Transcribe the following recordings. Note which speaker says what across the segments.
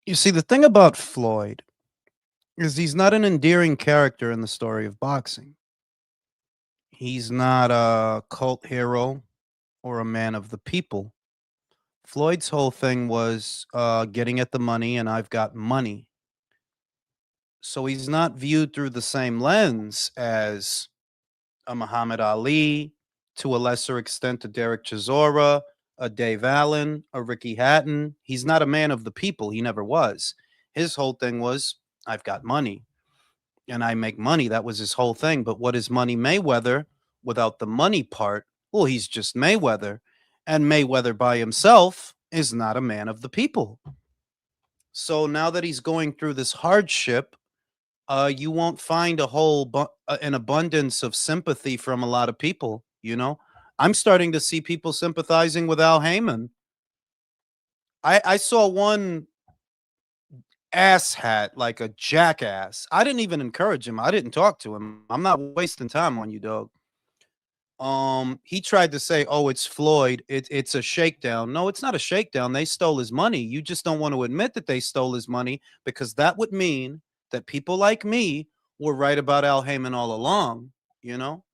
Speaker 1: You see, the thing about Floyd is he's not an endearing character in the story of boxing. He's not a cult hero or a man of the people. Floyd's whole thing was getting at the money, and I've got money. So he's not viewed through the same lens as a Muhammad Ali, to a lesser extent, a Derek Chisora, a Dave Allen, a Ricky Hatton. He's not a man of the people. He never was. His whole thing was, I've got money and I make money. That was his whole thing. But what is Money Mayweather without the money part? Well, he's just Mayweather. And Mayweather by himself is not a man of the people. So now that he's going through this hardship, you won't find an abundance of sympathy from a lot of people. I'm starting to see people sympathizing with Al Heyman. I saw one asshat, like a jackass. I didn't even encourage him. I didn't talk to him. I'm not wasting time on you, dog. He tried to say, "Oh, it's Floyd. It's a shakedown." No, it's not a shakedown. They stole his money. You just don't want to admit that they stole his money because that would mean that people like me were right about Al Heyman all along. You know,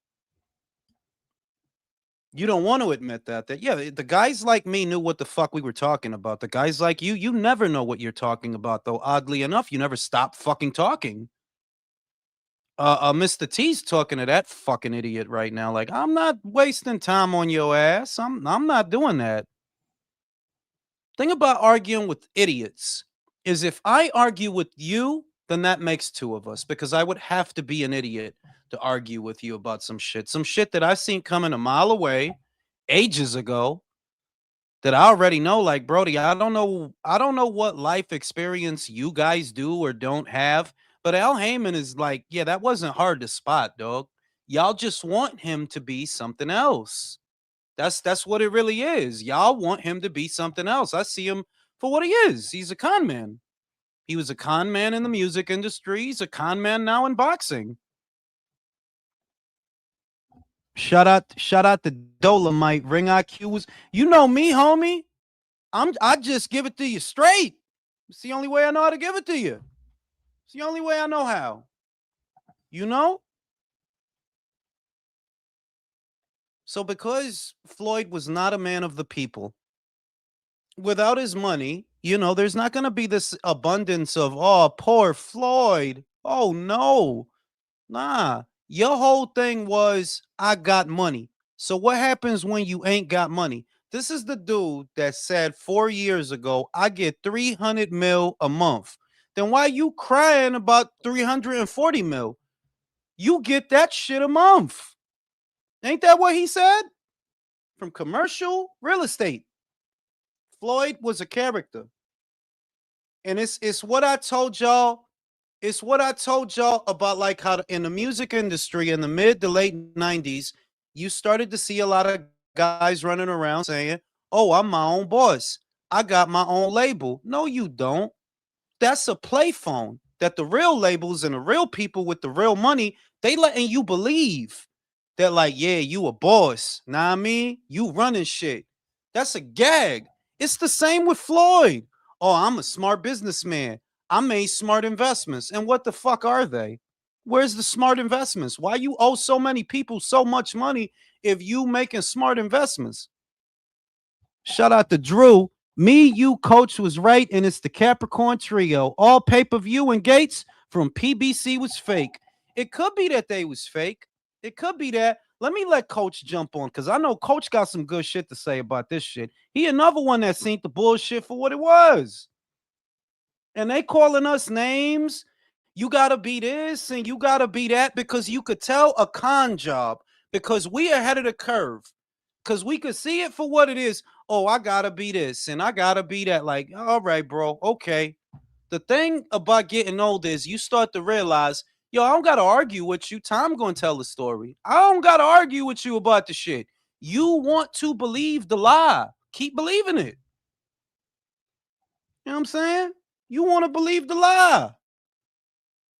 Speaker 1: you don't want to admit that yeah, the guys like me knew what the fuck we were talking about. The guys like you never know what you're talking about, though. Oddly enough, you never stop fucking talking. Mr. T's talking to that fucking idiot right now. Like, I'm not wasting time on your ass. I'm not doing that. Thing about arguing with idiots is if I argue with you, then that makes two of us because I would have to be an idiot to argue with you about some shit that I seen coming a mile away ages ago that I already know. Like, Brody, I don't know what life experience you guys do or don't have, but Al Heyman is like, yeah, that wasn't hard to spot, dog. Y'all just want him to be something else. That's what it really is. Y'all want him to be something else. I see him for what he is. He's a con man. He was a con man in the music industry. He's a con man now in boxing. Shout out to Dolomite. Ring IQ was, you know me, homie. I just give it to you straight. It's the only way I know how to give it to you. It's the only way I know how. You know? So because Floyd was not a man of the people, without his money, there's not going to be this abundance of, oh, poor Floyd. Oh no. Nah. Your whole thing was, I got money. So what happens when you ain't got money? This is the dude that said 4 years ago, I get 300 mil a month. Then why you crying about 340 mil? You get that shit a month. Ain't that what he said? From commercial real estate. Floyd was a character. And it's what I told y'all. It's what I told y'all about, like, how in the music industry in the mid to late 90s, you started to see a lot of guys running around saying, "Oh, I'm my own boss. I got my own label." No, you don't. That's a play phone that the real labels and the real people with the real money, they letting you believe that, like, yeah, you a boss. Nah, I mean, you running shit. That's a gag. It's the same with Floyd. Oh, I'm a smart businessman. I made smart investments. And what the fuck are they? Where's the smart investments? Why you owe so many people so much money if you making smart investments? Shout out to Drew. Me, you, coach was right, and it's the Capricorn Trio. All pay-per-view and Gates from PBC was fake. It could be that they was fake. It could be that. Let me let Coach jump on because I know Coach got some good shit to say about this shit. He another one that seen the bullshit for what it was. And they calling us names. You gotta be this and you gotta be that because you could tell a con job because we ahead of the curve. Because we could see it for what it is. Oh, I gotta be this and I gotta be that. Like, all right, bro. Okay. The thing about getting old is you start to realize, yo, I don't gotta argue with you. Time gonna tell the story. I don't gotta argue with you about the shit. You want to believe the lie. Keep believing it. You know what I'm saying? You want to believe the lie.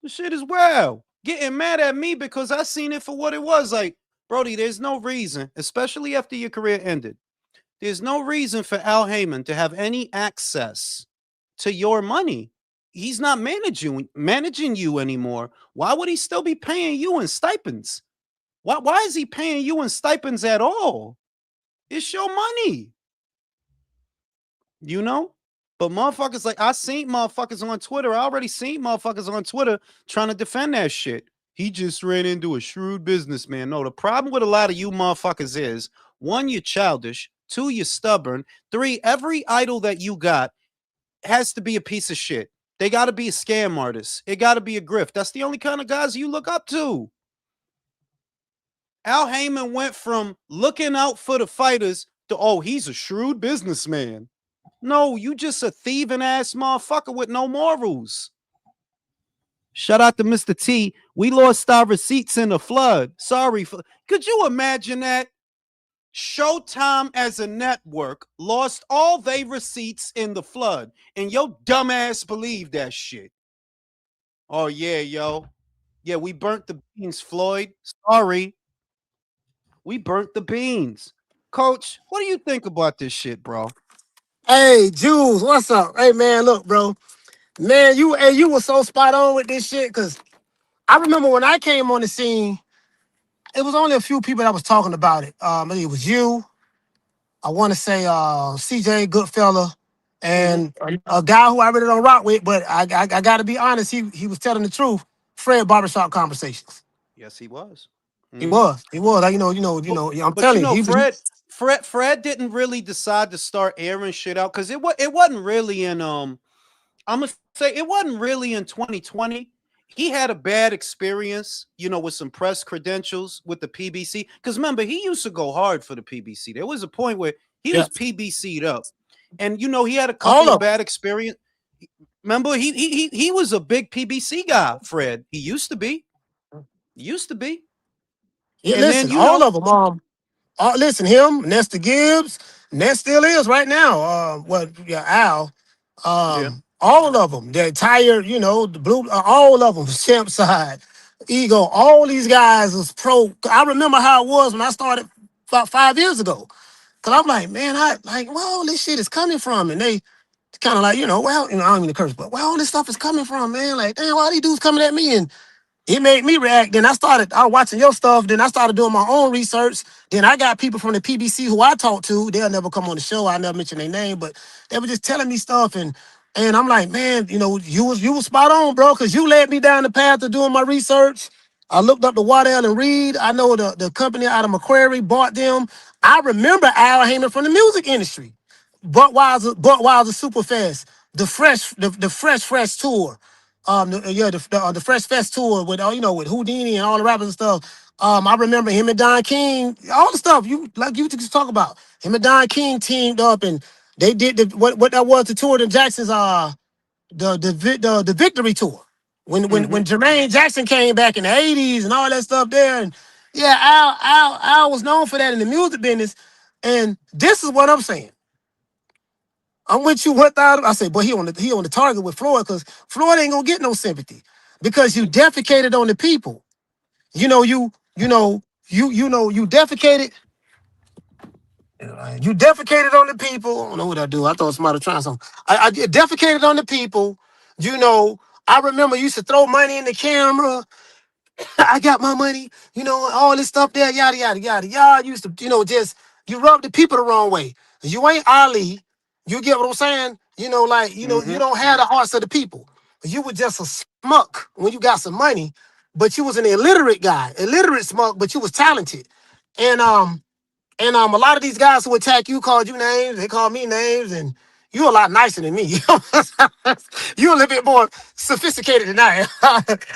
Speaker 1: The shit is wild. Getting mad at me because I seen it for what it was. Like, Brody, there's no reason, especially after your career ended. There's no reason for Al Heyman to have any access to your money. He's not managing you anymore. Why would he still be paying you in stipends? Why is he paying you in stipends at all? It's your money, you know? But motherfuckers, like, I seen motherfuckers on Twitter. I already seen motherfuckers on Twitter trying to defend that shit. He just ran into a shrewd businessman. No, the problem with a lot of you motherfuckers is, one, you're childish. Two, you're stubborn. Three, every idol that you got has to be a piece of shit. They got to be a scam artist. It got to be a grift. That's the only kind of guys you look up to. Al Heyman went from looking out for the fighters to, oh, he's a shrewd businessman. No, you just a thieving ass motherfucker with no morals. Shout out to Mr. T. We lost our receipts in the flood. Sorry. Could you imagine that? Showtime as a network lost all their receipts in the flood. And your dumbass believed that shit. Oh, yeah, yo. Yeah, we burnt the beans, Floyd. Sorry. We burnt the beans. Coach, what do you think about this shit, bro?
Speaker 2: Hey, Jules, what's up? Hey, man, look, bro. Man, you were so spot on with this shit, because I remember when I came on the scene, it was only a few people that was talking about it. It was you, I want to say CJ Goodfella,
Speaker 1: Mm-hmm.
Speaker 2: and a guy who I really don't rock with, but I got to be honest, he was telling the truth. Fred Barbershop Conversations.
Speaker 1: Yes, he was.
Speaker 2: He
Speaker 1: Mm-hmm.
Speaker 2: was. He was. Like,
Speaker 1: But,
Speaker 2: I'm
Speaker 1: but you
Speaker 2: telling you,
Speaker 1: know, Fred didn't really decide to start airing shit out because it wasn't really in I'm gonna say it wasn't really in 2020. He had a bad experience, with some press credentials with the PBC. Because remember, he used to go hard for the PBC. There was a point where he
Speaker 2: yeah,
Speaker 1: was PBC'd up, and he had a
Speaker 2: all
Speaker 1: couple of
Speaker 2: of them.
Speaker 1: bad experience. Remember, he was a big PBC guy. Fred, he used to be,
Speaker 2: Yeah,
Speaker 1: and then
Speaker 2: listen, all of them. Listen, him, Nestor Gibbs, Ness still is right now. Yeah, Al.
Speaker 1: yeah,
Speaker 2: All of them. The entire, the blue, all of them, Champ Side, Ego, all these guys was pro. I remember how it was when I started about 5 years ago. Cause I'm like, man, where all this shit is coming from? And they kind of like, I don't mean to curse, but where all this stuff is coming from, man? Like, damn, why these dudes coming at me? And it made me react. Then I was watching your stuff. Then I started doing my own research. Then I got people from the PBC who I talked to. They'll never come on the show. I never mention their name, but they were just telling me stuff. And I'm like, man, you was spot on, bro, because you led me down the path of doing my research. I looked up the Waddell and Reed. I know the company out of Macquarie bought them. I remember Al Heyman from the music industry. Budweiser Superfest, the Fresh tour, the Fresh Fest tour with with Houdini and all the rappers and stuff. I remember him and Don King, all the stuff you just talk about. Him and Don King teamed up and they did what that was, the tour to Jackson's the Victory tour when
Speaker 1: mm-hmm.
Speaker 2: Jermaine Jackson came back in the '80s and all that stuff there. And yeah, Al was known for that in the music business. And this is what I'm saying. I'm with you 1,000. I say, boy, he on the target with Floyd, because Floyd ain't gonna get no sympathy because you defecated on the people. You defecated. You defecated on the people. I don't know what I do. I thought somebody was trying something. I defecated on the people. You know, I remember you used to throw money in the camera. I got my money, all this stuff there, yada, yada, yada, yada. You used to, just, you rub the people the wrong way. You ain't Ali. You get what I'm saying? You
Speaker 1: Mm-hmm.
Speaker 2: don't have the hearts of the people. You were just a smuck when you got some money, but you was an illiterate guy, illiterate smuck, but you was talented. And a lot of these guys who attack you called you names. They called me names, and you a lot nicer than me. You a little bit more sophisticated than I am.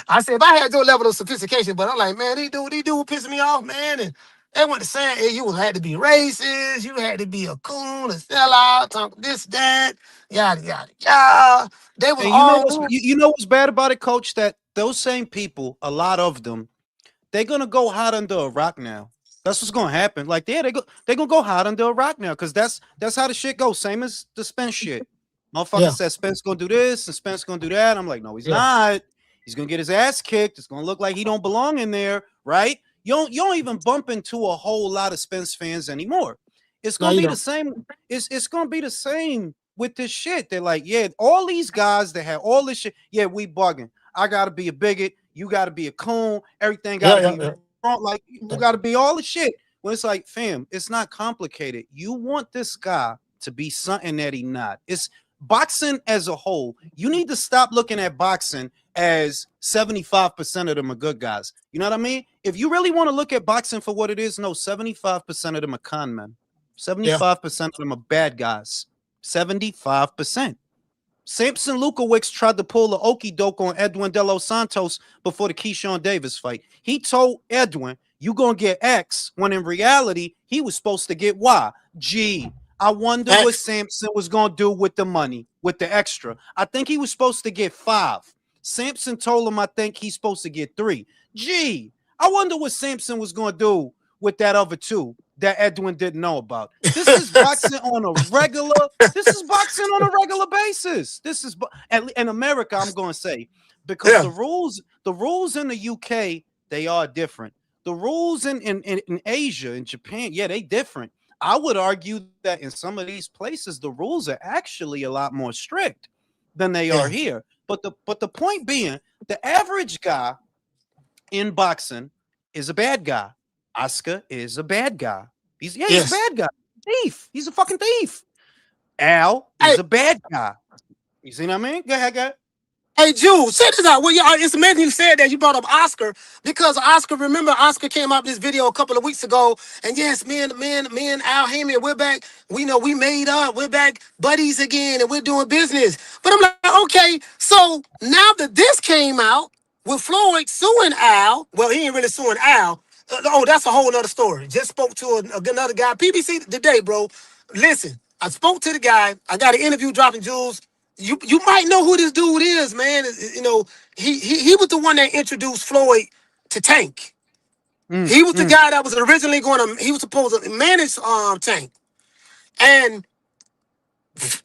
Speaker 2: I said if I had your level of sophistication, but I'm like, man, these dude pissing me off, man. And they went to saying, hey, you had to be racist, you had to be a coon, a sellout, talk this, that, yada, yada, yada. They was
Speaker 1: And
Speaker 2: all
Speaker 1: you know what's bad about it, Coach? That those same people, a lot of them, they're gonna go hide under a rock now. That's what's gonna happen. Like, yeah, they're gonna go hide under a rock now, because that's how the shit goes. Same as the Spence shit. Motherfucker
Speaker 2: yeah,
Speaker 1: said Spence gonna do this and Spence gonna do that. I'm like, no, he's
Speaker 2: yeah.
Speaker 1: not. He's gonna get his ass kicked. It's gonna look like he don't belong in there, right? You don't even bump into a whole lot of Spence fans anymore. It's
Speaker 2: No,
Speaker 1: gonna
Speaker 2: you
Speaker 1: be the
Speaker 2: don't.
Speaker 1: same. It's gonna be the same with this shit. They're like, yeah, all these guys that had all this shit, yeah, we bugging. I gotta be a bigot, you gotta be a coon, everything
Speaker 2: Yeah,
Speaker 1: gotta
Speaker 2: yeah,
Speaker 1: be
Speaker 2: yeah.
Speaker 1: wrong, like we gotta be all the shit. When it's like, fam, it's not complicated. You want this guy to be something that he not. It's boxing as a whole. You need to stop looking at boxing as 75% of them are good guys. You know what I mean? If you really want to look at boxing for what it is, no, 75% of them are con men.
Speaker 2: Yeah.
Speaker 1: 75% of them are bad guys. 75%. Samson Lukowicz tried to pull the okie doke on Edwin De Los Santos before the Keyshawn Davis fight. He told Edwin, you going to get X, when in reality, he was supposed to get Y. Gee, I wonder what
Speaker 2: X.
Speaker 1: Samson was going to do with the money, with the extra. I think he was supposed to get 5. Samson told him, I think he's supposed to get 3. Gee, I wonder what Samson was going to do with that other 2 that Edwin didn't know about. This is boxing on a regular. This is boxing on a regular basis. This is in America. I'm going to say because
Speaker 2: Yeah.
Speaker 1: the rules in the UK they are different. The rules in Asia, in Japan, yeah, they different. I would argue that in some of these places the rules are actually a lot more strict than they are
Speaker 2: Yeah.
Speaker 1: here. But the point being, the average guy in boxing is a bad guy. Oscar is a bad guy. He's a
Speaker 2: Yes.
Speaker 1: bad guy. Thief. He's a fucking thief. Al
Speaker 2: Hey,
Speaker 1: is a bad guy. You see what I mean? Go ahead, go ahead.
Speaker 2: Hey, Jules, check this out. Well, yeah, it's amazing you said that. You brought up Oscar because Oscar. Remember, Oscar came out this video a couple of weeks ago, and yes, me and Al Heyman, we're back. We know we made up. We're back buddies again, and we're doing business. But I'm like, okay, so now that this came out with Floyd suing Al, well, he ain't really suing Al. Oh, that's a whole nother story. Just spoke to another guy, PBC today, bro. Listen, I spoke to the guy. I got an interview dropping, Jules. You might know who this dude is, man. You know, he was the one that introduced Floyd to Tank.
Speaker 1: Mm,
Speaker 2: He was the
Speaker 1: mm,
Speaker 2: guy that was originally going to. He was supposed to manage Tank, and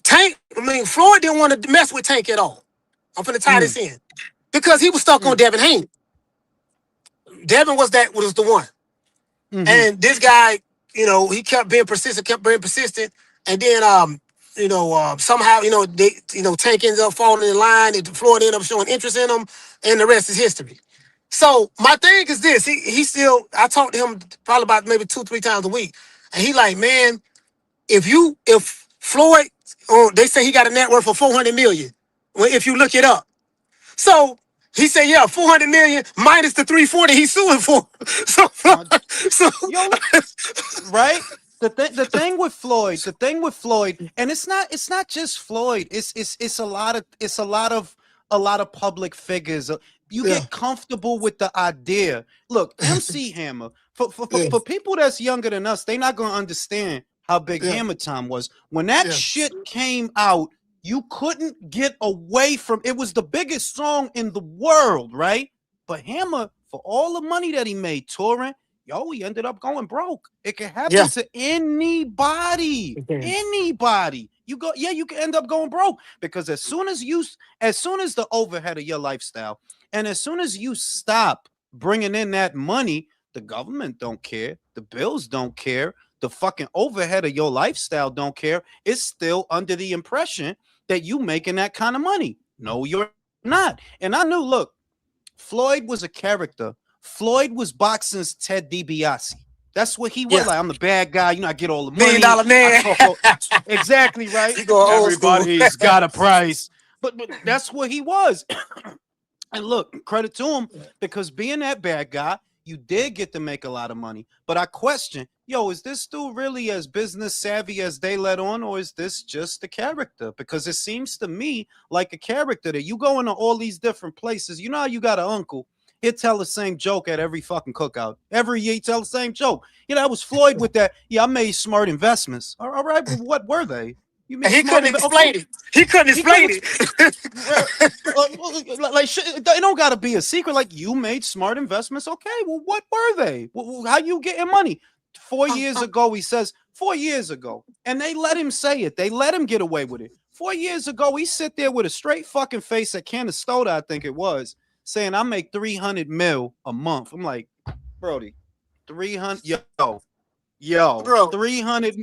Speaker 2: Tank. I mean, Floyd didn't want to mess with Tank at all. I'm finna tie
Speaker 1: mm,
Speaker 2: this in because he was stuck on
Speaker 1: mm,
Speaker 2: Devin Haney. Devin was the one.
Speaker 1: mm-hmm,
Speaker 2: And this guy, he kept being persistent, and then somehow, Tank ends up falling in line, and Floyd ended up showing interest in him, and the rest is history. So my thing is this: he still. I talk to him probably about maybe 2-3 times a week, and he like, man, if Floyd, they say he got a net worth of 400 million. Well, if you look it up, so he said, yeah, 400 million minus the 340 he's suing for. So,
Speaker 1: uh,
Speaker 2: so
Speaker 1: yo, right? The thing with Floyd, and it's not just Floyd. It's a lot of public figures. You
Speaker 2: yeah,
Speaker 1: get comfortable with the idea. Look, MC Hammer. For for, for,
Speaker 2: yeah,
Speaker 1: for people that's younger than us, they're not gonna understand how big
Speaker 2: yeah,
Speaker 1: Hammer Time was. When that
Speaker 2: yeah,
Speaker 1: shit came out, you couldn't get away from it. Was the biggest song in the world, right? But Hammer, for all the money that he made touring, yo, he ended up going broke. It can
Speaker 2: yeah.
Speaker 1: happen to anybody.
Speaker 2: Okay.
Speaker 1: Anybody. You can end up going broke because as soon as the overhead of your lifestyle, and as soon as you stop bringing in that money, the government don't care, the bills don't care, the fucking overhead of your lifestyle don't care. It's still under the impression that you making that kind of money. No, you're not. And I knew, look, Floyd was a character. Floyd was boxing's Ted DiBiase. That's what he was
Speaker 2: Yeah.
Speaker 1: like. I'm the bad guy. I get all the
Speaker 2: Million
Speaker 1: money.
Speaker 2: dollar
Speaker 1: I
Speaker 2: man.
Speaker 1: talk exactly right.
Speaker 2: He going old school.
Speaker 1: Everybody's got a price. But that's what he was. And look, credit to him because being that bad guy, you did get to make a lot of money. But I question, yo, is this dude really as business savvy as they let on, or is this just a character? Because it seems to me like a character that you go into all these different places. You know how you got an uncle. He'll tell the same joke at every fucking cookout. Every year he tell the same joke. That was Floyd with that. Yeah, I made smart investments. All right, well, what were they? You
Speaker 2: And
Speaker 1: made
Speaker 2: he
Speaker 1: smart
Speaker 2: couldn't
Speaker 1: investments. Okay.
Speaker 2: explain it. He couldn't
Speaker 1: He couldn't
Speaker 2: explain it.
Speaker 1: it don't gotta be a secret. Like you made smart investments. Okay, well, what were they? How you getting money? 4 years ago, he says 4 years ago, and they let him say it. They let him get away with it. 4 years ago, he sit there with a straight fucking face at Canastota, I think it was, saying I make 300 mil a month. I'm like, Brody, 300, yo,
Speaker 2: Bro,
Speaker 1: 300,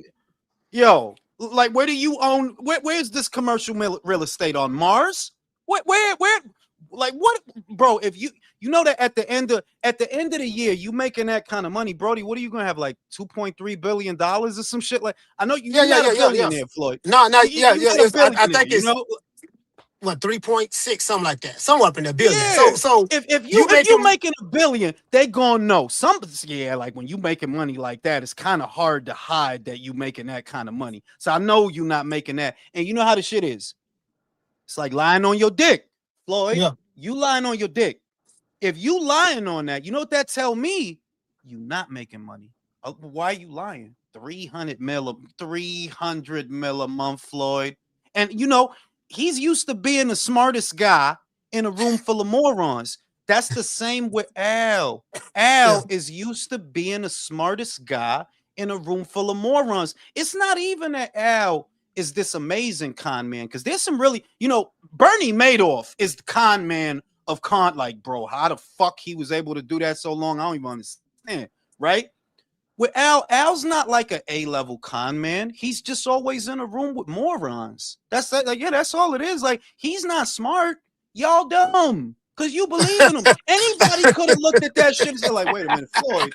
Speaker 1: yo. Like, where do you own? Where's this commercial real estate on Mars? Where? Like, what, bro? If you know that at the end of the year, you making that kind of money, Brody. What are you gonna have, like $2.3 billion or some shit? Like, I know
Speaker 2: Yeah,
Speaker 1: you're
Speaker 2: yeah,
Speaker 1: not
Speaker 2: yeah,
Speaker 1: a
Speaker 2: yeah, yeah.
Speaker 1: billionaire, Floyd.
Speaker 2: No, no, yeah,
Speaker 1: You're
Speaker 2: yeah.
Speaker 1: not a
Speaker 2: I
Speaker 1: billionaire.
Speaker 2: think
Speaker 1: You
Speaker 2: it's
Speaker 1: know,
Speaker 2: what 3.6, something like that, somewhere up in the billion.
Speaker 1: yeah.
Speaker 2: So
Speaker 1: If
Speaker 2: you
Speaker 1: you
Speaker 2: making
Speaker 1: making a billion, they gonna know. Yeah, like when you making money like that, it's kind of hard to hide that you making that kind of money. So I know you not making that, and you know how the shit is. It's like lying on your dick, Floyd.
Speaker 2: yeah,
Speaker 1: You lying on your dick. If you lying on that, you know what that tell me? You not making money. Why are you lying? 300 mil a month, Floyd. And you know, he's used to being the smartest guy in a room full of morons. That's the same with Al.
Speaker 2: yeah.
Speaker 1: Al is used to being the smartest guy in a room full of morons. It's not even that Al is this amazing con man, because there's some really, Bernie Madoff is the con man of like, bro, how the fuck he was able to do that so long? I don't even understand, right? With Al's not like an A-level con man. He's just always in a room with morons. That's that, like, yeah, that's all it is. Like, he's not smart. Y'all dumb. Cause you believe in him. Anybody could have looked at that shit and said, like, wait a minute, Floyd,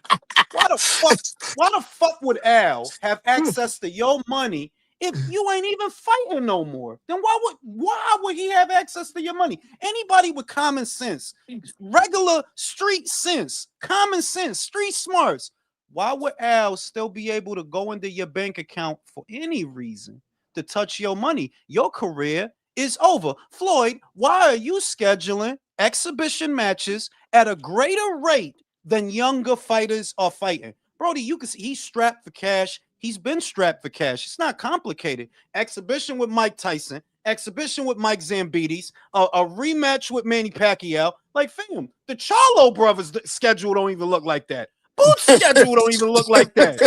Speaker 1: why the fuck would Al have access to your money if you ain't even fighting no more? Then why would he have access to your money? Anybody with common sense, regular street sense, common sense, street smarts, why would Al still be able to go into your bank account for any reason to touch your money? Your career is over. Floyd, why are you scheduling exhibition matches at a greater rate than younger fighters are fighting? Brody, you can see he's strapped for cash. He's been strapped for cash. It's not complicated. Exhibition with Mike Tyson, exhibition with Mike Zambides, a rematch with Manny Pacquiao. Like, fam, the Charlo brothers' schedule don't even look like that. Boot's schedule don't even look like that.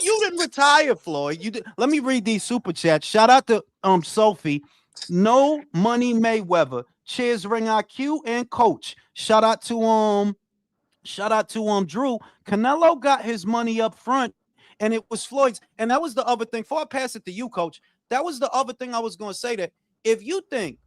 Speaker 1: You didn't retire, Floyd. You did. Let me read these super chats. Shout out to Sophie. No Money Mayweather. Cheers, Ring IQ and Coach. Shout out to Drew. Canelo got his money up front, and it was Floyd's. And that was the other thing. Before I pass it to you, Coach, that was the other thing I was going to say. That if you think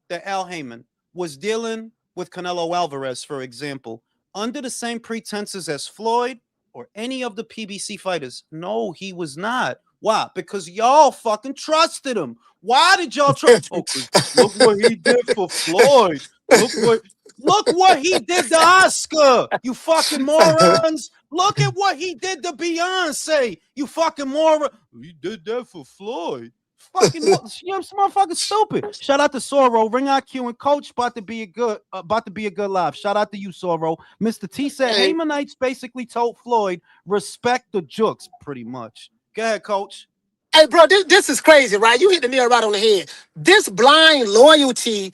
Speaker 1: that Al Heyman was dealing with Canelo Alvarez, for example, under the same pretenses as Floyd or any of the PBC fighters, no, he was not. Why? Because y'all fucking trusted him. Why did y'all trust? Oh, because look what he did for Floyd. Look what he did to Oscar, you fucking morons. Look at what he did to Beyonce, you fucking moron. He did that for Floyd. Fucking, you know, motherfucking stupid. Shout out to Sorrow, Ring IQ, and Coach. About to be a good live. Shout out to you, Sorrow. Mr. T said
Speaker 2: Hey,
Speaker 1: Haymanites basically told Floyd respect the jukes, pretty much. Go ahead, Coach.
Speaker 2: hey, bro, this is crazy, right? You hit the nail right on the head. This blind loyalty,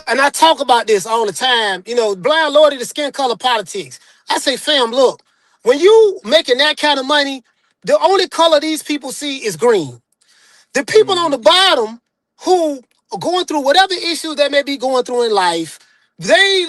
Speaker 2: and I talk about this all the time, blind loyalty to skin color politics. I say, fam, look, when you making that kind of money, the only color these people see is green. The people on
Speaker 1: Mm-hmm.
Speaker 2: the bottom who are going through whatever issues they may be going through in life, they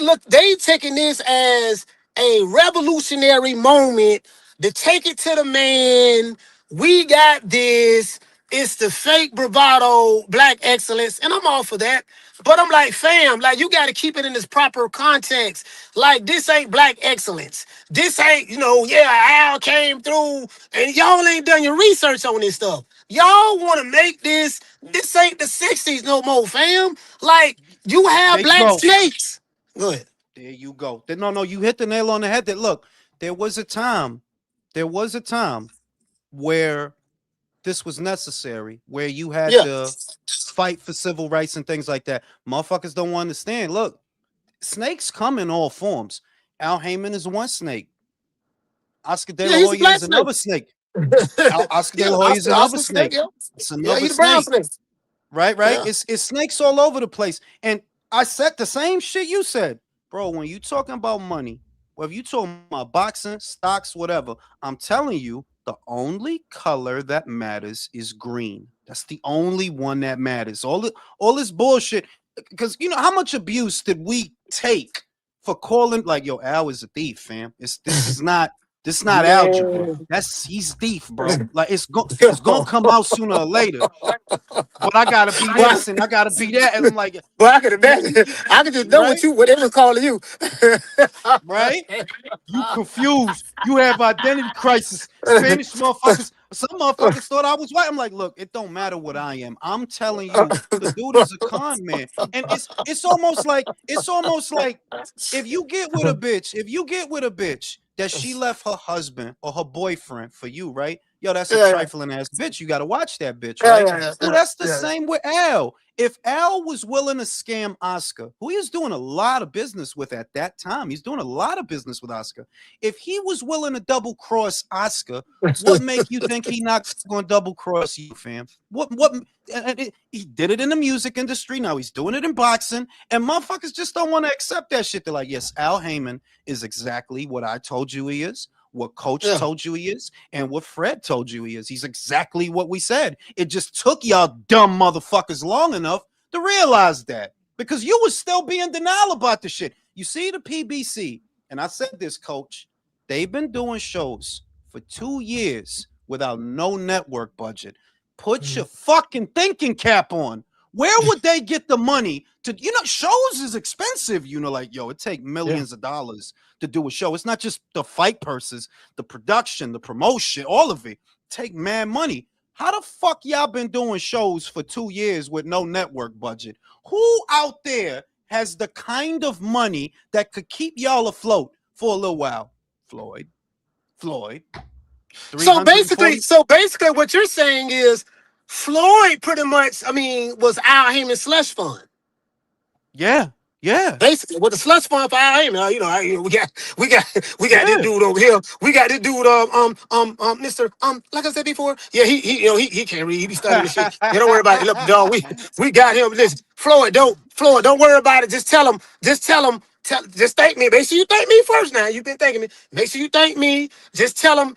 Speaker 2: taking this as a revolutionary moment to take it to the man. We got this. It's the fake bravado, black excellence, and I'm all for that. But I'm like, fam, like you got to keep it in its proper context. Like this ain't black excellence. This ain't, yeah, Al came through, and y'all ain't done your research on this stuff. Y'all want to make this. This ain't the '60s no more, fam. Like you have
Speaker 1: There you
Speaker 2: black
Speaker 1: go.
Speaker 2: snakes. Go ahead.
Speaker 1: There you go. No, you hit the nail on the head. That look, there was a time, there was a time where this was necessary, where you had
Speaker 2: Yeah,
Speaker 1: to fight for civil rights and things like that. Motherfuckers don't understand. Look, snakes come in all forms. Al Heyman is one snake. Oscar De
Speaker 2: yeah,
Speaker 1: La
Speaker 2: he's a
Speaker 1: Hoya
Speaker 2: black
Speaker 1: is
Speaker 2: snake.
Speaker 1: another snake. Oscar De
Speaker 2: Yeah,
Speaker 1: La Hoya is another
Speaker 2: Oscar snake.
Speaker 1: snake.
Speaker 2: Yeah,
Speaker 1: It's
Speaker 2: yeah,
Speaker 1: another
Speaker 2: he's a brown
Speaker 1: snake.
Speaker 2: snake.
Speaker 1: Right.
Speaker 2: Yeah.
Speaker 1: It's snakes all over the place. And I said the same shit you said, bro. When you talking about money, whether you talking about boxing, stocks, whatever, I'm telling you, the only color that matters is green. That's the only one that matters. All this bullshit. Because you know how much abuse did we take for calling like, yo, Al is a thief, fam. This is not This not algebra.
Speaker 2: Man.
Speaker 1: That's he's thief, bro. Like it's gonna come out sooner or later. But I gotta be
Speaker 2: Well,
Speaker 1: this and I gotta be that. And I'm like,
Speaker 2: well, I can imagine. I can just know
Speaker 1: right,
Speaker 2: what they was calling you.
Speaker 1: right. You confused. You have identity crisis. Spanish motherfuckers. Some motherfuckers thought I was white. I'm like, look, it don't matter what I am. I'm telling you, the dude is a con man, and it's almost like if you get with a bitch that she left her husband or her boyfriend for you, right? Yo, that's a
Speaker 2: Yeah,
Speaker 1: trifling ass bitch. You got to watch that bitch,
Speaker 2: yeah,
Speaker 1: right?
Speaker 2: yeah, yeah,
Speaker 1: Well,
Speaker 2: yeah,
Speaker 1: that's the
Speaker 2: yeah.
Speaker 1: same with Al. If Al was willing to scam Oscar, who he was doing a lot of business with at that time, he's doing a lot of business with Oscar. If he was willing to double cross Oscar, what make you think he not going to double cross you, fam? He did it in the music industry. Now he's doing it in boxing, and motherfuckers just don't want to accept that shit. They're like, yes, Al Heyman is exactly what I told you he is, what Coach
Speaker 2: Yeah.
Speaker 1: told you he is, and what Fred told you he is. He's exactly what we said. It just took y'all dumb motherfuckers long enough to realize that because you was still being denial about the shit. You see the PBC, and I said this, Coach, they've been doing shows for 2 years without no network budget. Put your fucking thinking cap on. Where would they get the money to, shows is expensive, like, yo, it take
Speaker 2: Yeah.
Speaker 1: millions of dollars to do a show. It's not just the fight purses, the production, the promotion, all of it. Take mad money. How the fuck y'all been doing shows for 2 years with no network budget? Who out there has the kind of money that could keep y'all afloat for a little while? Floyd,
Speaker 2: So basically,
Speaker 1: 340.
Speaker 2: what you're saying is Floyd pretty much, I mean, was Al Heyman's slush fund.
Speaker 1: Yeah, yeah,
Speaker 2: Basically, with the slush fund for Al Heyman, we got this
Speaker 1: yeah.
Speaker 2: dude over here. We got this dude, Mister, like I said before, yeah, he can't read. He be studying the shit. Yeah, don't worry about it. Look, dog, we got him. Listen, Floyd, don't worry about it. Just thank me. Make sure you thank me first. Now you've been thanking me. Make sure you thank me. Just tell him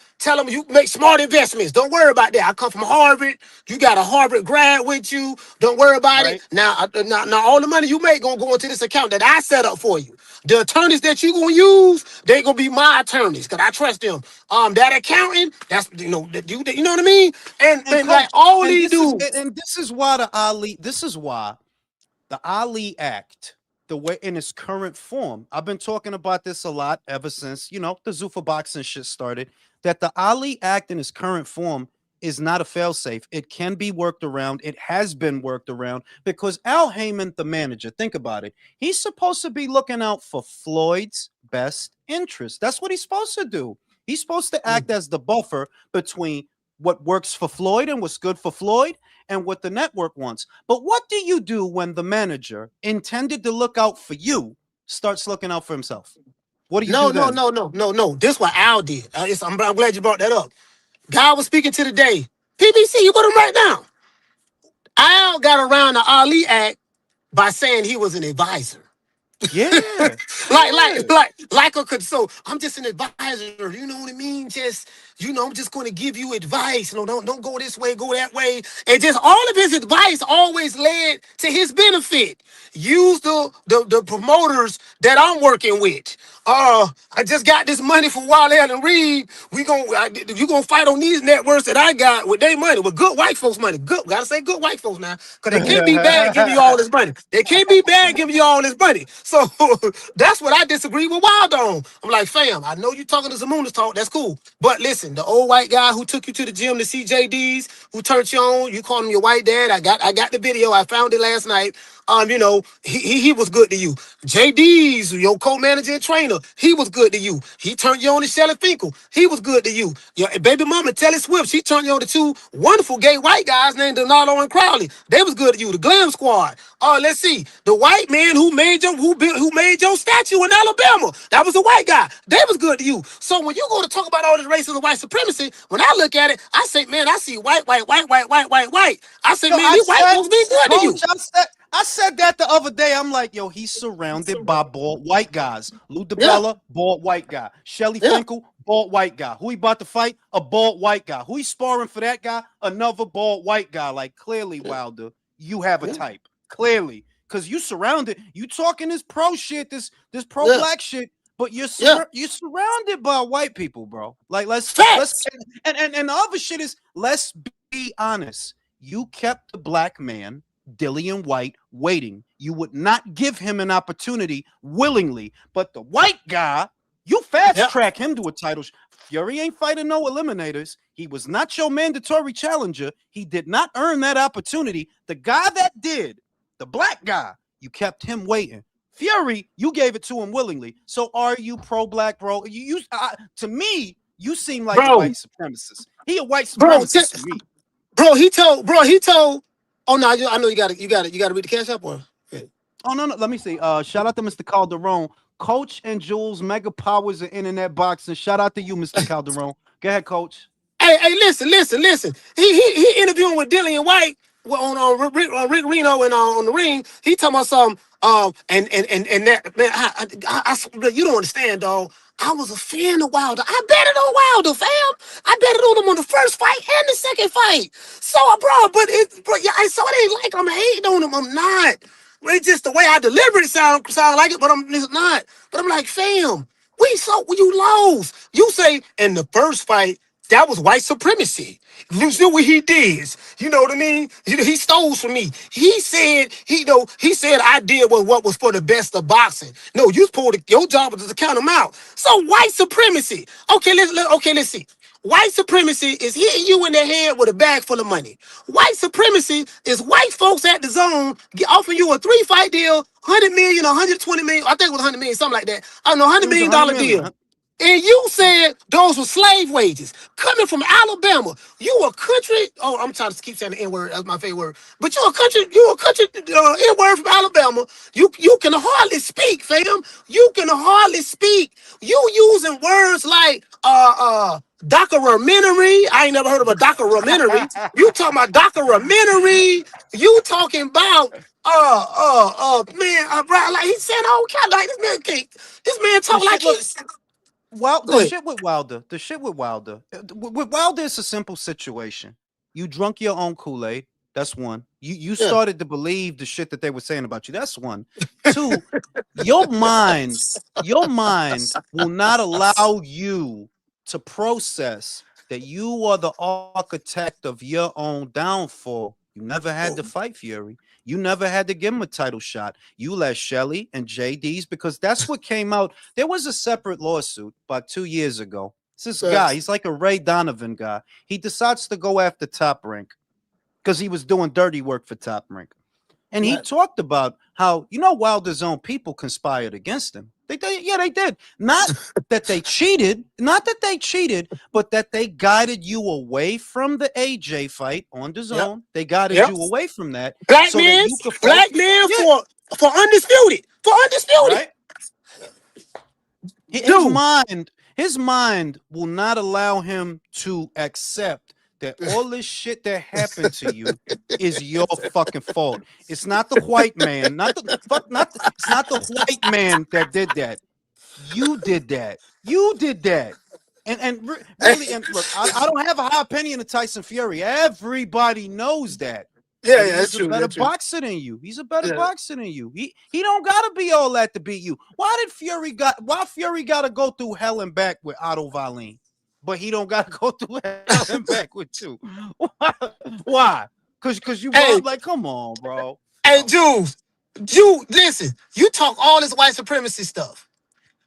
Speaker 2: you make smart investments. Don't worry about that. I come from Harvard. You got a Harvard grad with you. Don't worry about it.
Speaker 1: Right.
Speaker 2: Now, all the money you make gonna go into this account that I set up for you. The attorneys that you gonna use, they gonna be my attorneys because I trust them. That accountant, that's you know what I mean.
Speaker 1: And
Speaker 2: And like
Speaker 1: coach,
Speaker 2: all these dudes.
Speaker 1: and this is why the Ali Act, the way in its current form, I've been talking about this a lot ever since, the Zuffa boxing shit started, that the Ali Act in its current form is not a failsafe. It can be worked around. It has been worked around because Al Heyman, the manager, think about it. He's supposed to be looking out for Floyd's best interest. That's what he's supposed to do. He's supposed to act as the buffer between what works for Floyd and what's good for Floyd and what the network wants. But what do you do when the manager intended to look out for you starts looking out for himself? What do you
Speaker 2: No,
Speaker 1: do
Speaker 2: no,
Speaker 1: then?
Speaker 2: no, no, no, no. This what Al did. I'm glad you brought that up. God was speaking to the day. PBC, you go to him right now. Al got around the Ali Act by saying he was an advisor.
Speaker 1: Yeah.
Speaker 2: like,
Speaker 1: Yeah.
Speaker 2: a consult. I'm just an advisor. You know what I mean? Just, I'm just going to give you advice. Don't go this way, go that way. And just all of his advice always led to his benefit. Use the promoters that I'm working with. I just got this money from Wale and Reed. You gonna fight on these networks that I got with their money, with good white folks' money. Gotta say good white folks now, cause they can't be bad giving you all this money. They can't be bad giving you all this money. So that's what I disagree with Wild on. I'm like, fam, I know you talking to Zamuna's talk. That's cool, but listen, the old white guy who took you to the gym to see JD's, who turned you on, you called him your white dad. I got the video. I found it last night. He was good to you. JD's your co-manager and trainer, he was good to you. He turned you on to Shelly Finkel. He was good to you. Your baby mama Telly Swift, she turned you on to two wonderful gay white guys named Donato and Crowley. They was good to you. The Glam Squad. Let's see. The white man who made your statue in Alabama. That was a white guy. They was good to you. So when you go to talk about all this racism, white supremacy, when I look at it, I say, man, I see white. I say,
Speaker 1: Yo,
Speaker 2: man, these white folks be good to you.
Speaker 1: Coach, I said that the other day. I'm like, yo, he's surrounded by bald white guys. Lou
Speaker 2: Yeah,
Speaker 1: DiBella, bald white guy. Shelly
Speaker 2: yeah,
Speaker 1: Finkel, bald white guy. Who he about to fight? A bald white guy. Who he sparring for that guy? Another bald white guy. Like, clearly, Wilder, you have a
Speaker 2: yeah,
Speaker 1: type. Clearly. Because you surrounded, you talking this pro shit, this pro
Speaker 2: yeah.
Speaker 1: black shit, but
Speaker 2: Yeah,
Speaker 1: you're surrounded by white people, bro. Like let's
Speaker 2: facts.
Speaker 1: and the other shit is, let's be honest. You kept the black man, Dillian White, waiting. You would not give him an opportunity willingly, but the white guy, you fast
Speaker 2: Yeah,
Speaker 1: track him to a title. Fury ain't fighting no eliminators. He was not your mandatory challenger. He did not earn that opportunity. The guy that did, the black guy, you kept him waiting. Fury, you gave it to him willingly. So are you pro-black, bro? To me, you seem like a
Speaker 2: bro,
Speaker 1: white supremacist. He a white
Speaker 2: bro,
Speaker 1: supremacist to me.
Speaker 2: bro, he told. Oh no, I know you got to read the cash up one. Yeah.
Speaker 1: Oh no, no. Let me see. Shout out to Mr. Calderon, Coach and Jules, Mega Powers and Internet Boxing. Shout out to you, Mr. Calderon. Go ahead, Coach.
Speaker 2: Hey, listen. He interviewing with Dillian White on Rick Reno and on the ring. He talking about something. And that man, you don't understand, dog. I was a fan of Wilder. I betted on Wilder, fam. I betted on him on the first fight and the second fight. So, bro, yeah, so it ain't like I'm hating on him. I'm not. It's just the way I deliver it sound like it, but it's not. But I'm like, fam, you lost. You say in the first fight. That was white supremacy. You see what he did. You know what I mean? He stole from me. He said I did what was for the best of boxing. No, your job was to count him out. So white supremacy. Okay, let's see. White supremacy is hitting you in the head with a bag full of money. White supremacy is white folks at the zone offering you a 3-fight deal, 100 million, 120 million. I think it was 100 million, something like that. I don't know,
Speaker 1: It
Speaker 2: $100
Speaker 1: was
Speaker 2: million
Speaker 1: $100
Speaker 2: deal.
Speaker 1: million.
Speaker 2: And you said those were slave wages coming from Alabama. You a country. Oh, I'm trying to keep saying the N word. That's my favorite word. But you a country N word from Alabama. You can hardly speak, fam. You can hardly speak. You using words like documentary. I ain't never heard of a documentary. You talking about documentary. You talking about man, right, like he said all kind, like this man
Speaker 1: The
Speaker 2: talk like
Speaker 1: shit. Look,
Speaker 2: he's
Speaker 1: Well,
Speaker 2: go ahead.
Speaker 1: the shit with Wilder, with Wilder, it's a simple situation. You drunk your own Kool-Aid. That's one. You
Speaker 2: Yeah,
Speaker 1: started to believe the shit that they were saying about you. That's one. Two, your mind will not allow you to process that you are the architect of your own downfall. You never had to fight Fury. You never had to give him a title shot. You let Shelly and JD's, because that's what came out. There was a separate lawsuit about 2 years ago. It's this guy.
Speaker 2: facts.
Speaker 1: He's like a Ray Donovan guy. He decides to go after Top Rank because he was doing dirty work for Top Rank. And he
Speaker 2: Right.
Speaker 1: talked about how, Wilder's own people conspired against him. Yeah, they did. Not that they cheated, but that they guided you away from the AJ fight on the
Speaker 2: Yep.
Speaker 1: zone. They guided
Speaker 2: Yep.
Speaker 1: you away from that
Speaker 2: Black
Speaker 1: so that
Speaker 2: men,
Speaker 1: you could fight.
Speaker 2: black men
Speaker 1: Yeah,
Speaker 2: for undisputed. For undisputed.
Speaker 1: right. His
Speaker 2: Dude.
Speaker 1: mind, his mind will not allow him to accept that all this shit that happened to you is your fucking fault. It's not the white man, it's not the white man that did that. You did that. You did that. And really, and look, I don't have a high opinion of Tyson Fury. Everybody knows that.
Speaker 2: Yeah,
Speaker 1: But
Speaker 2: yeah,
Speaker 1: he
Speaker 2: that's
Speaker 1: is a
Speaker 2: true.
Speaker 1: better
Speaker 2: That's true.
Speaker 1: boxer than you. He's a better
Speaker 2: Yeah.
Speaker 1: boxer than you. He don't gotta be all that to beat you. Why Fury gotta go through hell and back with Otto Wallin, but he don't gotta go through hell and back with you? Why? Why? Cause you
Speaker 2: Hey,
Speaker 1: want, like, come on, bro.
Speaker 2: hey,
Speaker 1: Come on.
Speaker 2: Jules. Listen, you talk all this white supremacy stuff,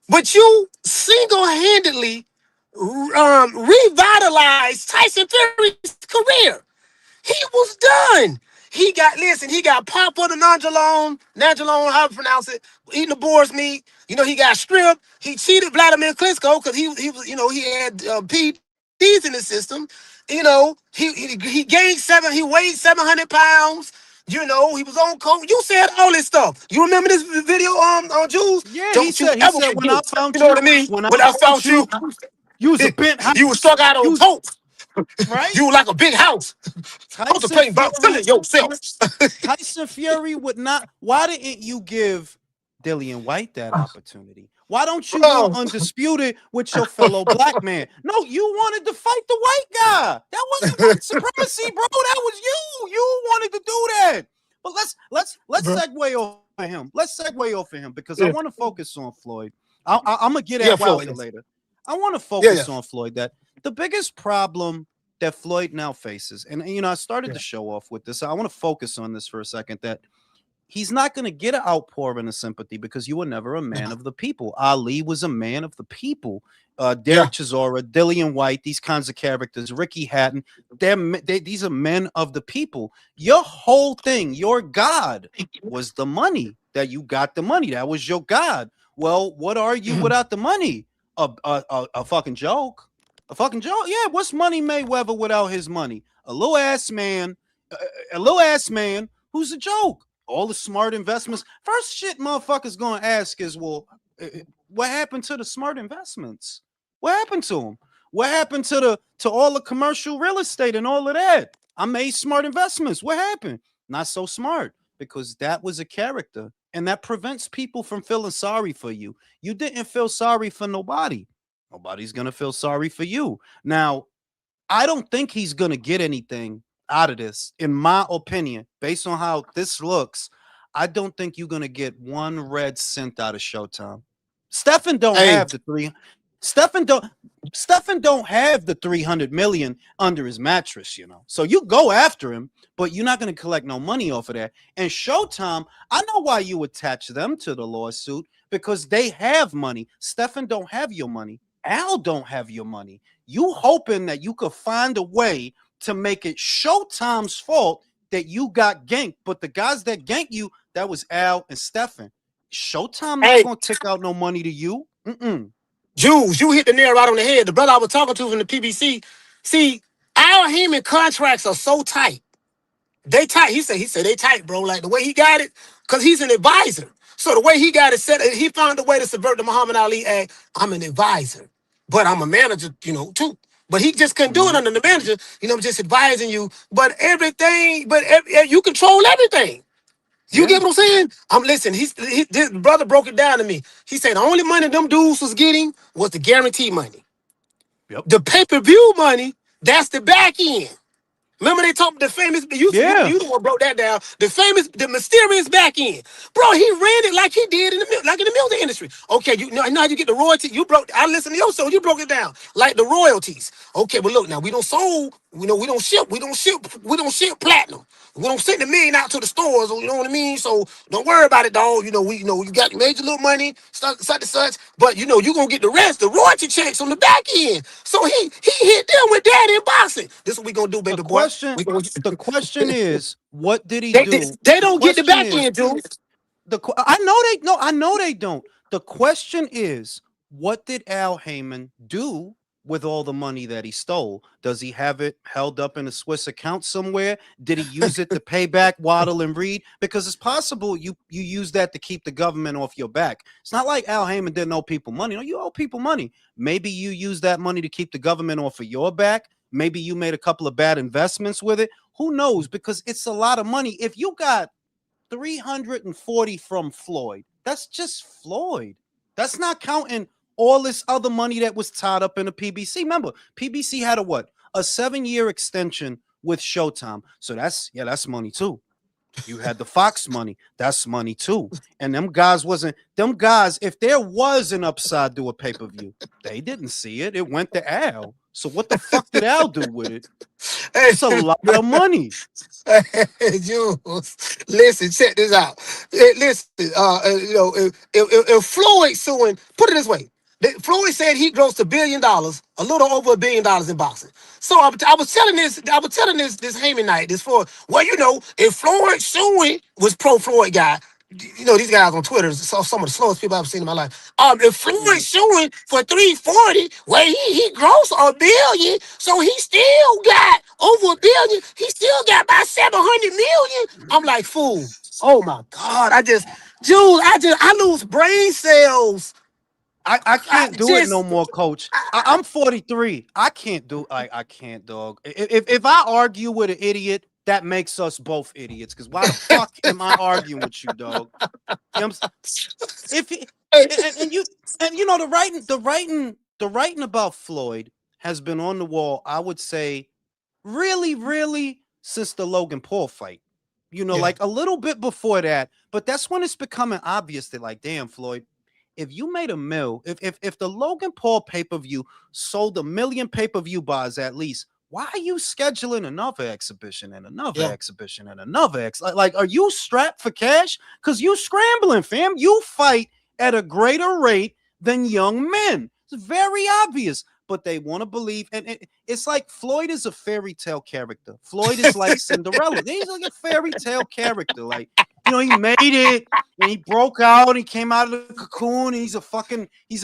Speaker 2: but you single-handedly revitalized Tyson Fury's career. He was done. He got pop for the nonjalon, how to pronounce it, eating the boar's meat. He got stripped. He cheated Vladimir Klitschko because he was, he had PEDs in the system. He gained he weighed 700 pounds. He was on coke. You said all this stuff. You remember this video on Jules?
Speaker 1: Yeah, he
Speaker 2: Don't you
Speaker 1: said. He
Speaker 2: ever
Speaker 1: said when I
Speaker 2: forget.
Speaker 1: found
Speaker 2: You know what
Speaker 1: you,
Speaker 2: I mean?
Speaker 1: when I
Speaker 2: When I
Speaker 1: found
Speaker 2: found
Speaker 1: you,
Speaker 2: you,
Speaker 1: you was a bent
Speaker 2: you was
Speaker 1: house.
Speaker 2: stuck out
Speaker 1: You
Speaker 2: on
Speaker 1: was
Speaker 2: coke.
Speaker 1: right.
Speaker 2: You were like a big house.
Speaker 1: Tyson
Speaker 2: Contemplating about
Speaker 1: Fury
Speaker 2: killing yourself.
Speaker 1: Tyson Fury would not. Why didn't you give Dillian White that opportunity? Why don't you go
Speaker 2: Bro,
Speaker 1: undisputed with your fellow black man? No, you wanted to fight the white guy. That wasn't white supremacy, bro. That was you. You wanted to do that. But let's
Speaker 2: bro.
Speaker 1: segue off of him. Let's segue off of him because I
Speaker 2: Yeah.
Speaker 1: want to focus on Floyd. I'm gonna get
Speaker 2: Yeah,
Speaker 1: at
Speaker 2: Floyd.
Speaker 1: Wilder later. I want to
Speaker 2: Yeah, yeah,
Speaker 1: focus on Floyd. That the biggest problem that Floyd now faces, and I started
Speaker 2: yeah.
Speaker 1: the show off with this. I want to focus on this for a second. That he's not going to get an outpouring of sympathy because you were never a man
Speaker 2: Yeah.
Speaker 1: of the people. Ali was a man of the people.
Speaker 2: Yeah.
Speaker 1: Derek Chisora, Dillian White, these kinds of characters, Ricky Hatton, these are men of the people. Your whole thing, your God was the money that you got the money. That was your God. Well, what are you without the money? A fucking joke. A fucking joke. Yeah, what's Money Mayweather without his money? A little ass man, a little ass man who's a joke. All the smart investments. First shit motherfuckers gonna ask is, well, what happened to the smart investments? What happened to them? What happened to all the commercial real estate and all of that? I made smart investments. What happened? Not so smart because that was a character, and that prevents people from feeling sorry for you. You didn't feel sorry for nobody. Nobody's gonna feel sorry for you. Now, I don't think he's going to get anything out of this, in my opinion, based on how this looks. I don't think you're going to get one red cent out of Showtime. Stefan don't
Speaker 2: Hey,
Speaker 1: have the three. Stefan don't. Stefan don't have the 300 million under his mattress, So you go after him, but you're not going to collect no money off of that. And Showtime, I know why you attach them to the lawsuit because they have money. Stefan don't have your money. Al don't have your money. You hoping that you could find a way to make it Showtime's fault that you got ganked, but the guys that ganked you, that was Al and Stefan. Showtime not
Speaker 2: hey,
Speaker 1: gonna take out no money to you. Mm-mm.
Speaker 2: Jules, you hit the nail right on the head. The brother I was talking to from the PBC, see, Al Heyman contracts are so tight. They tight. He said they tight, bro. Like the way he got it, because he's an advisor. So the way he got it set, he found a way to subvert the Muhammad Ali Act. I'm an advisor, but I'm a manager, too. But he just couldn't do it
Speaker 1: Mm-hmm.
Speaker 2: under the manager. I'm just advising you. But everything, you control everything. You
Speaker 1: Yeah.
Speaker 2: get what I'm saying? I'm listen. This brother broke it down to me. He said the only money them dudes was getting was the guarantee money.
Speaker 1: Yep.
Speaker 2: The pay-per-view money, that's the back end. Remember they talked the famous,
Speaker 1: Yeah.
Speaker 2: you the one broke that down. The mysterious back end. Bro, he ran it like he did like in the music industry. Okay, you know how you get the royalty. I listened to your show, you broke it down. Like the royalties. Okay, but look, now we don't sold, we don't ship platinum. We don't send the million out to the stores, you know what I mean? So don't worry about it, dog. You got made your little money, such and such, but you gonna get the rest, the royalty checks on the back end. So he hit them with daddy and boxing. This is what we gonna do,
Speaker 1: The
Speaker 2: baby boy.
Speaker 1: question,
Speaker 2: We gonna
Speaker 1: the question is, what did he
Speaker 2: they, they,
Speaker 1: do?
Speaker 2: they
Speaker 1: The
Speaker 2: don't get the
Speaker 1: question
Speaker 2: back
Speaker 1: is,
Speaker 2: end, dude.
Speaker 1: I know they no, I know they don't. The question is, what did Al Heyman do with all the money that he stole? Does he have it held up in a Swiss account somewhere? Did he use it to pay back Waddle and Reed? Because it's possible you use that to keep the government off your back. It's not like Al Heyman didn't owe people money. No, you owe people money. Maybe you use that money to keep the government off of your back. Maybe you made a couple of bad investments with it. Who knows? Because it's a lot of money. If you got 340 from Floyd. That's just Floyd. That's not counting all this other money that was tied up in the PBC. Remember, PBC had a what? A 7-year extension with Showtime. So that's money too. You had the Fox money. That's money too. And them guys, if there was an upside to a pay-per-view, they didn't see it. It went to Al. So what the fuck did Al do with it?
Speaker 2: Hey,
Speaker 1: It's a lot of money.
Speaker 2: Jules, listen, check this out. Listen, if Floyd suing, put it this way. Floyd said he grossed $1 billion, a little over $1 billion in boxing. So I was telling this Heyman night, this for well, if Floyd suing was pro Floyd guy, these guys on Twitter, some of the slowest people I've seen in my life. If Floyd
Speaker 1: Mhm.
Speaker 2: suing for 340, well, he grossed $1 billion, so he still got over $1 billion. He still got about 700 million. I'm like, fool. Oh my God. Jules, I lose brain cells.
Speaker 1: I
Speaker 2: I
Speaker 1: can't do it no
Speaker 2: just,
Speaker 1: more, coach. I'm 43. I can't do I can't, dog. If I argue with an idiot, that makes us both idiots. Because why the fuck am I arguing with you, dog? You know what I'm if he, and the writing about Floyd has been on the wall, I would say, really since the Logan Paul fight.
Speaker 2: yeah,
Speaker 1: Like a little bit before that, but that's when it's becoming obvious that, like, damn, Floyd, if you made a mill, if the Logan Paul pay-per-view sold 1 million pay-per-view buys at least, why are you scheduling another exhibition and another
Speaker 2: Yeah.
Speaker 1: exhibition and another like are you strapped for cash? Because you scrambling, fam. You fight at a greater rate than young men. It's very obvious. But they want to believe, and it's like Floyd is a fairy tale character. Floyd is like Cinderella. He's like a fairy tale character. Like, he made it and he broke out. He came out of the cocoon. And he's a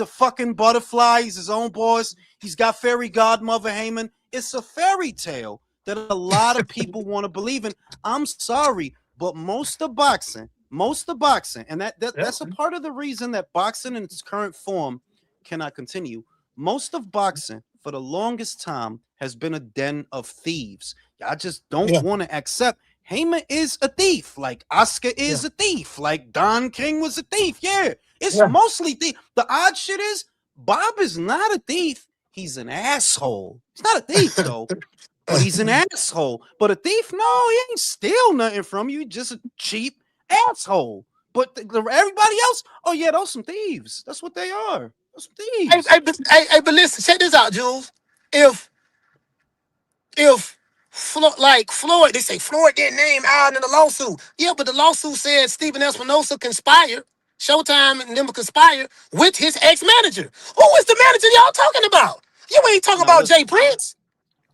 Speaker 1: fucking butterfly. He's his own boss. He's got fairy godmother Heyman. It's a fairy tale that a lot of people want to believe in. I'm sorry, but most of boxing, and that's a part of the reason that boxing in its current form cannot continue. Most of boxing for the longest time has been a den of thieves. Y'all just don't
Speaker 2: Yeah.
Speaker 1: want to accept Heyman is a thief, like Oscar
Speaker 2: Yeah.
Speaker 1: is a thief, like Don King was a thief. Yeah, it's
Speaker 2: Yeah.
Speaker 1: mostly thief. The odd shit is Bob is not a thief. He's an asshole. He's not a thief though, but he's an asshole. But a thief, no, he ain't steal nothing from you. Just a cheap asshole. But everybody else, oh yeah, those some thieves. That's what they are. Those some
Speaker 2: Hey,
Speaker 1: thieves.
Speaker 2: hey, but listen, check this out, Jules. If like Floyd, they say Floyd didn't name Allen in the lawsuit. Yeah, but the lawsuit said Stephen Espinosa conspired, Showtime and them conspired with his ex-manager. Who is the manager y'all talking about? You ain't talking
Speaker 1: Now
Speaker 2: about Jay
Speaker 1: listen,
Speaker 2: Prince.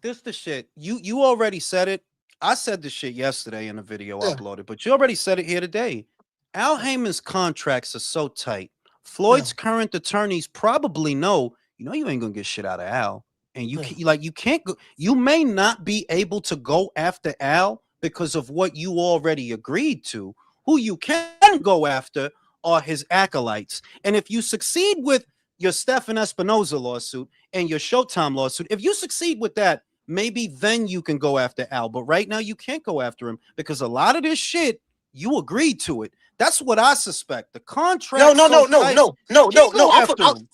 Speaker 1: this the shit. You already said it. I said the shit yesterday in the video
Speaker 2: Yeah,
Speaker 1: uploaded, but you already said it here today. Al Heyman's contracts are so tight.
Speaker 2: yeah,
Speaker 1: Floyd's current attorneys probably know, you ain't gonna get shit out of Al. And
Speaker 2: yeah,
Speaker 1: you can't go, you may not be able to go after Al because of what you already agreed to. Who you can go after are his acolytes. And if you succeed with your Stephen Espinoza lawsuit and your Showtime lawsuit, if you succeed with that, maybe then you can go after Al. But right now you can't go after him because a lot of this shit, you agreed to it. That's what I suspect. The
Speaker 2: no,
Speaker 1: contract's
Speaker 2: no,
Speaker 1: so
Speaker 2: no, no,
Speaker 1: tight,
Speaker 2: no, no,
Speaker 1: you
Speaker 2: no,
Speaker 1: can't
Speaker 2: no.
Speaker 1: go after him.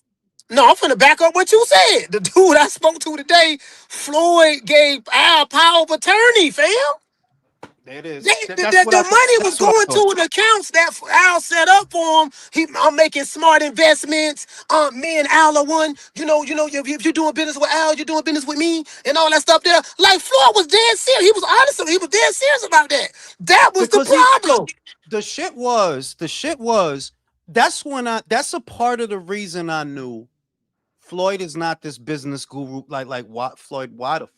Speaker 2: No, I'm finna back up what you said. The dude I spoke to today, Floyd gave Al power of attorney, fam.
Speaker 1: There it is.
Speaker 2: They, the money was
Speaker 1: That's what I
Speaker 2: going
Speaker 1: thought.
Speaker 2: to the accounts that Al set up for him. I'm making smart investments. Me and Al are one. If you're doing business with Al, you're doing business with me, and all that stuff there. Like Floyd was dead serious. He was honest. He was dead serious about that. That was the
Speaker 1: Because he
Speaker 2: problem.
Speaker 1: the shit was that's a part of the reason I knew Floyd is not this business guru. Like what Floyd, why the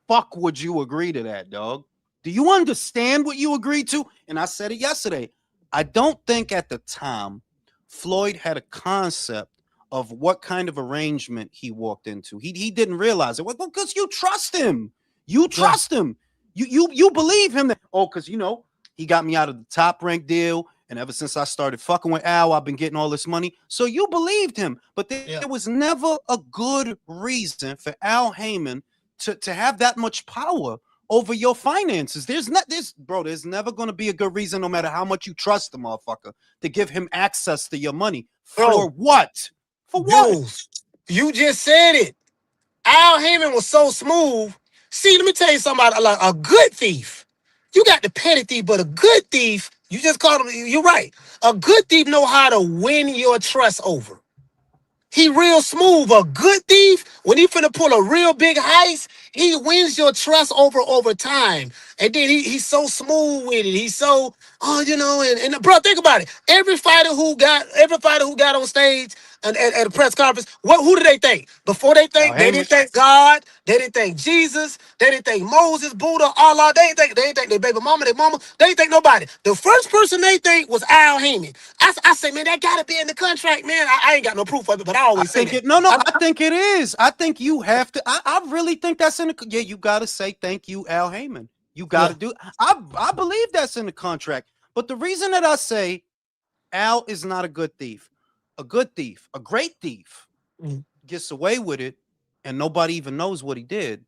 Speaker 1: fuck would you agree to that, dog? Do you understand what you agreed to? And I said it yesterday. I don't think at the time Floyd had a concept of what kind of arrangement he walked into. He didn't realize it. Well, because you trust him. You
Speaker 2: Yeah,
Speaker 1: trust him. You believe him that, oh, because he got me out of the top rank deal. And ever since I started fucking with Al, I've been getting all this money. So you believed him. But there
Speaker 2: yeah.
Speaker 1: was never a good reason for Al Heyman to have that much power over your finances. There's never going to be a good reason, no matter how much you trust the motherfucker, to give him access to your money. For
Speaker 2: Bro,
Speaker 1: what? For what?
Speaker 2: Jules, you just said it. Al Heyman was so smooth. See, let me tell you something about like a good thief. You got the petty thief, but a good thief, you just called him. You're right. A good thief know how to win your trust over. He real smooth. A good thief, when he finna pull a real big heist, he wins your trust over time. And then he's so smooth with it. He's so, and bro, think about it. Every fighter who got on stage and at a press conference, who do they think? Before
Speaker 1: Al
Speaker 2: they
Speaker 1: Heyman.
Speaker 2: didn't thank God, they didn't thank Jesus, they didn't thank Moses, Buddha, Allah, they didn't thank their baby mama, their mama, they didn't thank nobody. The first person they think was Al Heyman. I say, man, that gotta be in the contract, man. I ain't got no proof of it, but I
Speaker 1: I
Speaker 2: always say
Speaker 1: think
Speaker 2: that.
Speaker 1: it. No, no. I think it is. I think you have to. I really think that's in the. Yeah, you got to say thank you, Al Heyman. You got to
Speaker 2: Yeah,
Speaker 1: do. I believe that's in the contract. But the reason that I say Al is not a good thief, a great thief,
Speaker 2: mhm,
Speaker 1: gets away with it, and nobody even knows what he did.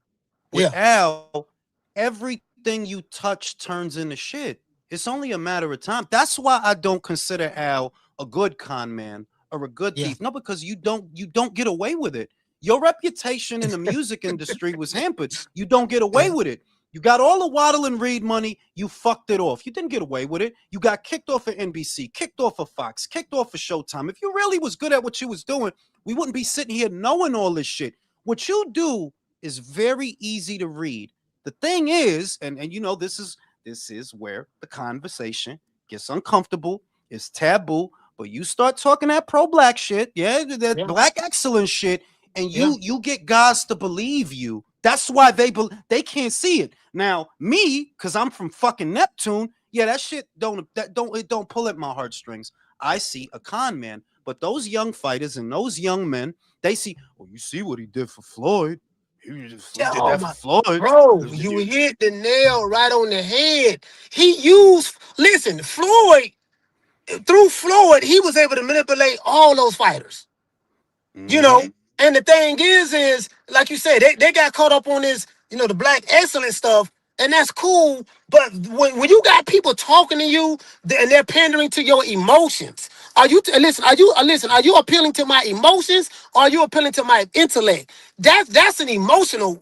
Speaker 1: With
Speaker 2: yeah,
Speaker 1: Al, everything you touch turns into shit. It's only a matter of time. That's why I don't consider Al a good con man or a good
Speaker 2: yeah,
Speaker 1: thief. No, because you don't get away with it. Your reputation in the music industry was hampered. You don't get away
Speaker 2: yeah,
Speaker 1: with it. You got all the Waddle and Reed money. You fucked it off. You didn't get away with it. You got kicked off of NBC, kicked off of Fox, kicked off of Showtime. If you really was good at what you was doing, we wouldn't be sitting here knowing all this shit. What you do is very easy to read. The thing is, and you know, this is where the conversation gets uncomfortable. It's taboo. But you start talking that pro-black shit, yeah, that
Speaker 2: Yeah.
Speaker 1: black excellence shit, and
Speaker 2: Yeah.
Speaker 1: you get guys to believe you. That's why they can't see it. Now, me, because I'm from fucking Neptune, yeah, that shit don't pull at my heartstrings. I see a con man. But those young fighters and those young men, they see, oh, you see what he did for Floyd. He did
Speaker 2: Oh
Speaker 1: that for
Speaker 2: my,
Speaker 1: Floyd.
Speaker 2: bro, you hit the nail right on the head. Listen, through Floyd, he was able to manipulate all those fighters. You
Speaker 1: Mm-hmm.
Speaker 2: know, and the thing is like you said, they got caught up on this, the black excellence stuff, and that's cool. But when you got people talking to you and they're pandering to your emotions, are you appealing to my emotions, or are you appealing to my intellect? That's an emotional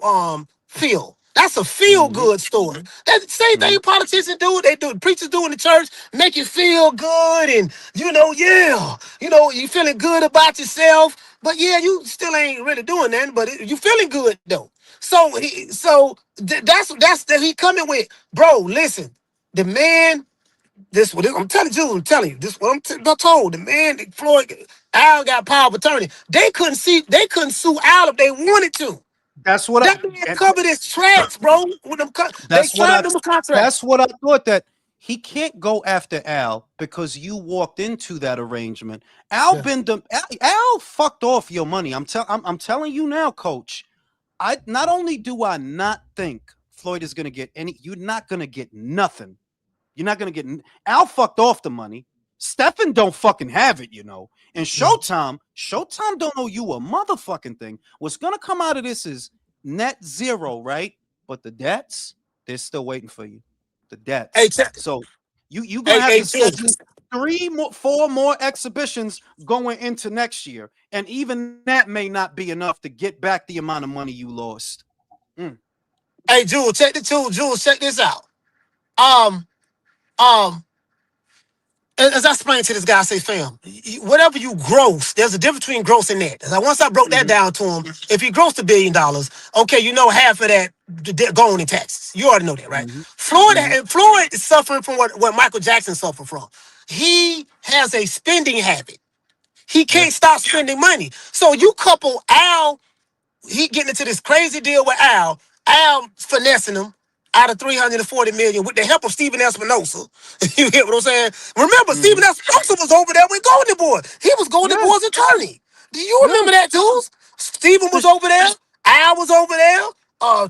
Speaker 2: feel. That's a feel
Speaker 1: Mm-hmm.
Speaker 2: good story. That's the same thing politicians do. They do. Preachers do in the church. Make you feel good, and yeah, you feeling good about yourself. But yeah, you still ain't really doing that. But you feeling good though. That's that he coming with, bro. Listen, the man. I'm telling you. I'm telling you. This what I'm told. The man, Floyd, Al got power of attorney. They couldn't see. They couldn't sue Al if they wanted to.
Speaker 1: That's what
Speaker 2: That man covered his tracks, bro. With them, they
Speaker 1: That's what
Speaker 2: signed
Speaker 1: I
Speaker 2: them a contract.
Speaker 1: that's what I thought, that he can't go after Al because you walked into that arrangement.
Speaker 2: Yeah.
Speaker 1: Al fucked off your money. I'm telling you now, coach. I not only do I not think Floyd is going to get any, you're not going to get nothing. You're not going to get Al fucked off the money. Stephen don't fucking have it, And
Speaker 2: Yeah.
Speaker 1: Showtime don't owe you a motherfucking thing. What's going to come out of this is net zero, right? But the debts, they're still waiting for you. The
Speaker 2: Hey,
Speaker 1: debts. So you gonna
Speaker 2: hey,
Speaker 1: have
Speaker 2: hey,
Speaker 1: to
Speaker 2: Jim.
Speaker 1: schedule four more exhibitions going into next year, and even that may not be enough to get back the amount of money you lost. Mm.
Speaker 2: Hey, Jules, check this out. Um, um, as I explained to this guy, I say, fam, whatever you gross, there's a difference between gross and net. Once I broke that
Speaker 1: Mm-hmm.
Speaker 2: down to him, if he grossed $1 billion, okay, half of that going in taxes. You already know that, right?
Speaker 1: Mm-hmm. Mm-hmm.
Speaker 2: Floyd is suffering from what Michael Jackson suffered from. He has a spending habit. He
Speaker 1: Yeah.
Speaker 2: can't stop spending money. So you couple Al, he getting into this crazy deal with Al finessing him out of 340 million with the help of Stephen Espinosa. You get what I'm saying? Remember,
Speaker 1: Mm-hmm.
Speaker 2: Stephen Espinosa was over there with Golden Boy. He was Golden
Speaker 1: Yeah.
Speaker 2: Boy's attorney. Do you
Speaker 1: Yeah.
Speaker 2: remember that, Jules? Stephen was
Speaker 1: This,
Speaker 2: over there. Al was over there.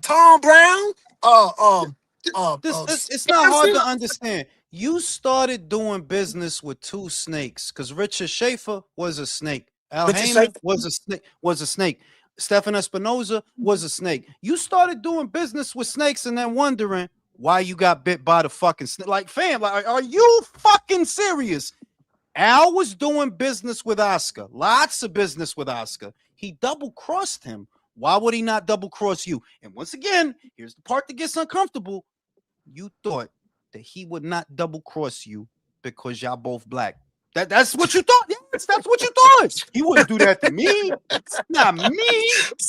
Speaker 2: Tom Brown. Uh, um,
Speaker 1: it's not hard
Speaker 2: Samson.
Speaker 1: to understand. You started doing business with two snakes because Richard Schaefer was a snake. Al
Speaker 2: Richard Schaefer.
Speaker 1: Heyman was a snake. Stefan Espinoza was a snake. You started doing business with snakes and then wondering why you got bit by the fucking snake. Like, fam, like, are you fucking serious? Al was doing business with Oscar, lots of business with Oscar. He double crossed him. Why would he not double cross you? And once again, here's the part that gets uncomfortable. You thought that he would not double cross you because y'all both black. That's what you thought. Yes, that's what you thought. He wouldn't do that to me. Not me.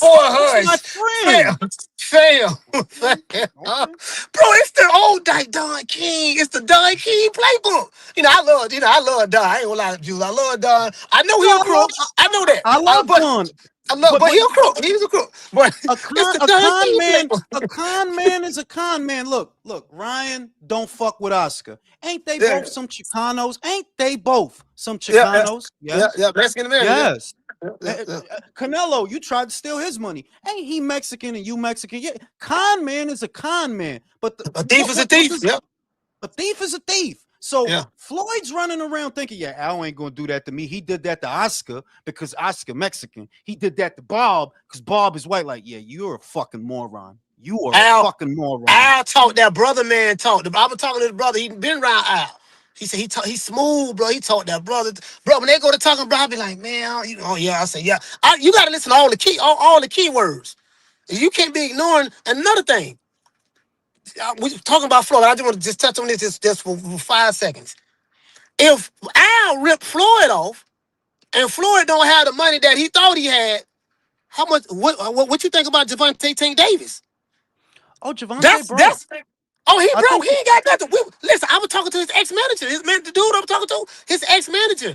Speaker 2: Boy,
Speaker 1: That's my
Speaker 2: hush.
Speaker 1: friend.
Speaker 2: Fail.
Speaker 1: Okay. Okay.
Speaker 2: Bro, it's the old Don King. It's the Don King playbook. I love Don. I ain't gonna lie to you. I love Don. I know
Speaker 1: No,
Speaker 2: he a crook. I know that.
Speaker 1: I love
Speaker 2: But
Speaker 1: Don.
Speaker 2: but he a crook. He's a crook. But
Speaker 1: A
Speaker 2: it's
Speaker 1: con
Speaker 2: the
Speaker 1: a
Speaker 2: Don
Speaker 1: con
Speaker 2: King
Speaker 1: man,
Speaker 2: playbook.
Speaker 1: a con man is a con man. Look, Ryan, don't fuck with Oscar. Ain't they
Speaker 2: Yeah,
Speaker 1: both some Chicanos? Ain't they both some
Speaker 2: yeah, yeah,
Speaker 1: Chicanos?
Speaker 2: yeah,
Speaker 1: Yes.
Speaker 2: yeah. Mexican American. Yeah,
Speaker 1: Yes.
Speaker 2: yeah, yeah, yeah.
Speaker 1: Canelo, you tried to steal his money. Ain't he Mexican and you Mexican? Yeah, con man is a con man. But
Speaker 2: A thief is a
Speaker 1: what
Speaker 2: thief.
Speaker 1: does
Speaker 2: Yep.
Speaker 1: a thief is a thief. So
Speaker 2: Yeah.
Speaker 1: Floyd's running around thinking, yeah, Al ain't gonna do that to me. He did that to Oscar because Oscar Mexican. He did that to Bob because Bob is white. Like, yeah, you're a fucking moron. You are a
Speaker 2: Al
Speaker 1: fucking moron.
Speaker 2: Al talked that brother man talked. I was talking to the brother. He been around Al. He said he's smooth, bro. He taught that brother. Bro, when they go to talking, bro, I be like, man, oh yeah. I say, yeah. You gotta listen to all the keywords. You can't be ignoring another thing. we talking about Floyd. I just want to just touch on this just for 5 seconds. If Al ripped Floyd off and Floyd don't have the money that he thought he had, how much? What you think about Javante Tank Davis?
Speaker 1: Oh, Javante broke.
Speaker 2: That's. Oh, he
Speaker 1: I
Speaker 2: broke.
Speaker 1: think
Speaker 2: He ain't got nothing. Listen, I was talking to his ex manager. The dude I'm talking to, his ex manager.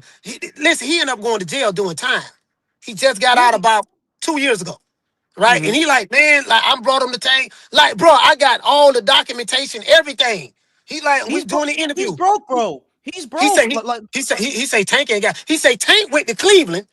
Speaker 2: Listen, he ended up going to jail doing time. He just got
Speaker 1: yeah.
Speaker 2: out about 2 years ago. Right? And
Speaker 1: Mhm.
Speaker 2: he like, man, like I brought him the tank. Like, bro, I got all the documentation, everything. He like, we
Speaker 1: He's
Speaker 2: doing
Speaker 1: broke.
Speaker 2: the
Speaker 1: He's
Speaker 2: interview.
Speaker 1: broke, bro. He's
Speaker 2: He say
Speaker 1: broke. Like
Speaker 2: he say Tank ain't got. He say Tank went to Cleveland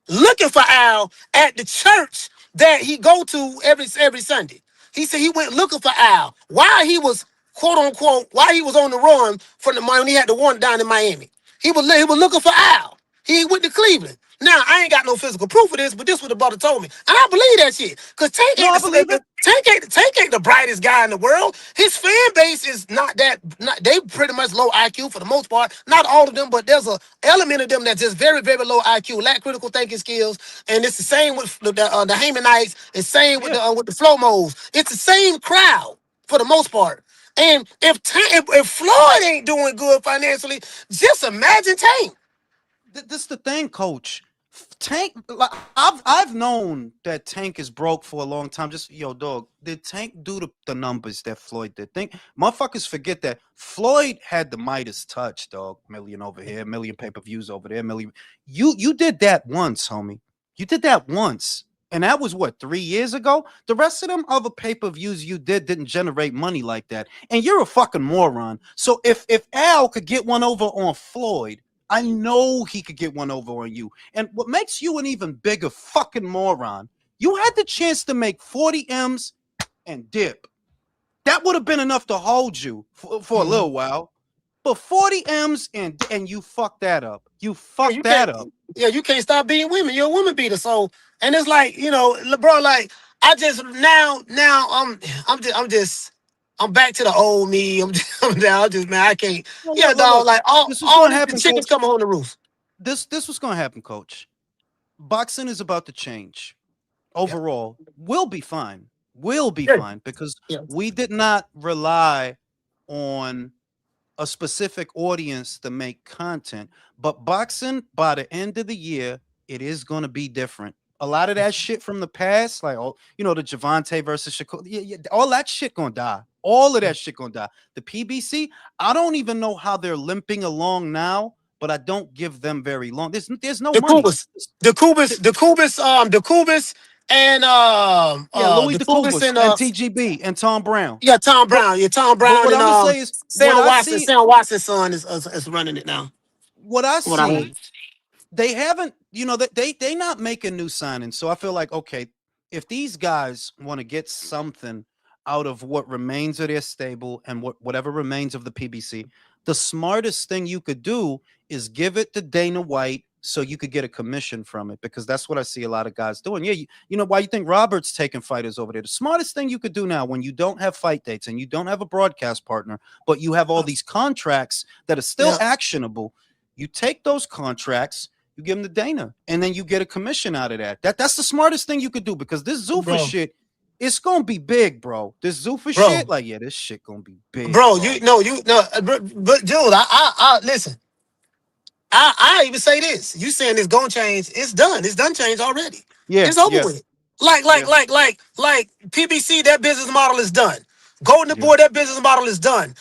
Speaker 2: looking for Al at the church that he go to every Sunday. He said he went looking for Al while he was quote unquote while he was on the run from the when he had the one down in Miami. He was looking for Al. He went to Cleveland. Now I ain't got no physical proof of this, but this what the brother told me, and I believe that shit. Cause Tank
Speaker 1: no,
Speaker 2: ain't
Speaker 1: I believe it.
Speaker 2: Tank ain't the brightest guy in the world. His fan base is not that. They pretty much low IQ for the most part. Not all of them, but there's a element of them that's just very very low IQ, lack critical thinking skills, and it's the same with the Hamanites. It's same
Speaker 1: Yeah.
Speaker 2: with the Flomos. It's the same crowd for the most part. And if Floyd ain't doing good financially, just imagine Tank.
Speaker 1: This the thing, Coach. Tank, like, I've known that Tank is broke for a long time. Just yo, dog. Did Tank do the numbers that Floyd did? Think motherfuckers forget that Floyd had the Midas touch, dog. Million over here, million pay-per-views over there, million. You did that once, homie. You did that once. And that was what, 3 years ago? The rest of them other pay-per-views you didn't generate money like that. And you're a fucking moron. So if Al could get one over on Floyd, I know he could get one over on you. And what makes you an even bigger fucking moron, you had the chance to make 40 M's and dip. That would have been enough to hold you for a
Speaker 2: Mhm.
Speaker 1: little while. But 40 M's and you fucked that up. You
Speaker 2: Yeah,
Speaker 1: fucked
Speaker 2: you can't.
Speaker 1: that up.
Speaker 2: Yeah, you can't stop beating women. You're a woman beater. So, and it's like bro. Like I just now I'm back to the old me. I'm just man. I can't.
Speaker 1: Well,
Speaker 2: Yeah,
Speaker 1: look.
Speaker 2: dog. Like
Speaker 1: This was
Speaker 2: all
Speaker 1: gonna
Speaker 2: the
Speaker 1: happen,
Speaker 2: chickens
Speaker 1: coach.
Speaker 2: coming home to roost.
Speaker 1: This was gonna happen, coach. Boxing is about to change.
Speaker 2: Yeah.
Speaker 1: Overall, we'll be fine. We'll be
Speaker 2: Yeah.
Speaker 1: fine because
Speaker 2: Yeah.
Speaker 1: we did not rely on a specific audience to make content. But boxing, by the end of the year, it is going to be different. A lot of that shit from the past, like the Javante versus Shakur, all that shit gonna die. All of that shit gonna die. The PBC, I don't even know how they're limping along now, but I don't give them very long. There's no
Speaker 2: The
Speaker 1: money.
Speaker 2: Kubas, the Kubas, the Kubas, the Kubas, and
Speaker 1: Yeah, Louis
Speaker 2: the Kubas
Speaker 1: DeCubas
Speaker 2: and
Speaker 1: and TGB and Tom Brown.
Speaker 2: yeah, Tom
Speaker 1: But
Speaker 2: Brown. Yeah, Tom
Speaker 1: but
Speaker 2: Brown
Speaker 1: what
Speaker 2: and
Speaker 1: I'm gonna say is
Speaker 2: Sam Watson. Sam Watson's son is running it now.
Speaker 1: what I
Speaker 2: What I heard.
Speaker 1: see they haven't, they not making new signings. So I feel like, okay, if these guys want to get something out of what remains of their stable and whatever remains of the PBC, the smartest thing you could do is give it to Dana White so you could get a commission from it, because that's what I see a lot of guys doing. Yeah, you know why you think Robert's taking fighters over there? The smartest thing you could do now, when you don't have fight dates and you don't have a broadcast partner, but you have all these contracts that are still
Speaker 2: Yeah,
Speaker 1: actionable, you take those contracts, you give them to Dana, and then you get a commission out of that. That's the smartest thing you could do, because this Zuffa
Speaker 2: bro,
Speaker 1: shit, it's gonna be big, bro. This Zuffa
Speaker 2: bro,
Speaker 1: shit, like, yeah, this shit gonna be big,
Speaker 2: bro.
Speaker 1: bro.
Speaker 2: You know, but dude, I listen. I even say this. You saying it's gonna change? It's done. It's done. Changed already.
Speaker 1: Yeah,
Speaker 2: It's over
Speaker 1: yeah,
Speaker 2: with. Like like
Speaker 1: yeah.
Speaker 2: like like like PBC. That business model is done. Golden
Speaker 1: Yeah.
Speaker 2: Boy. That business model is done.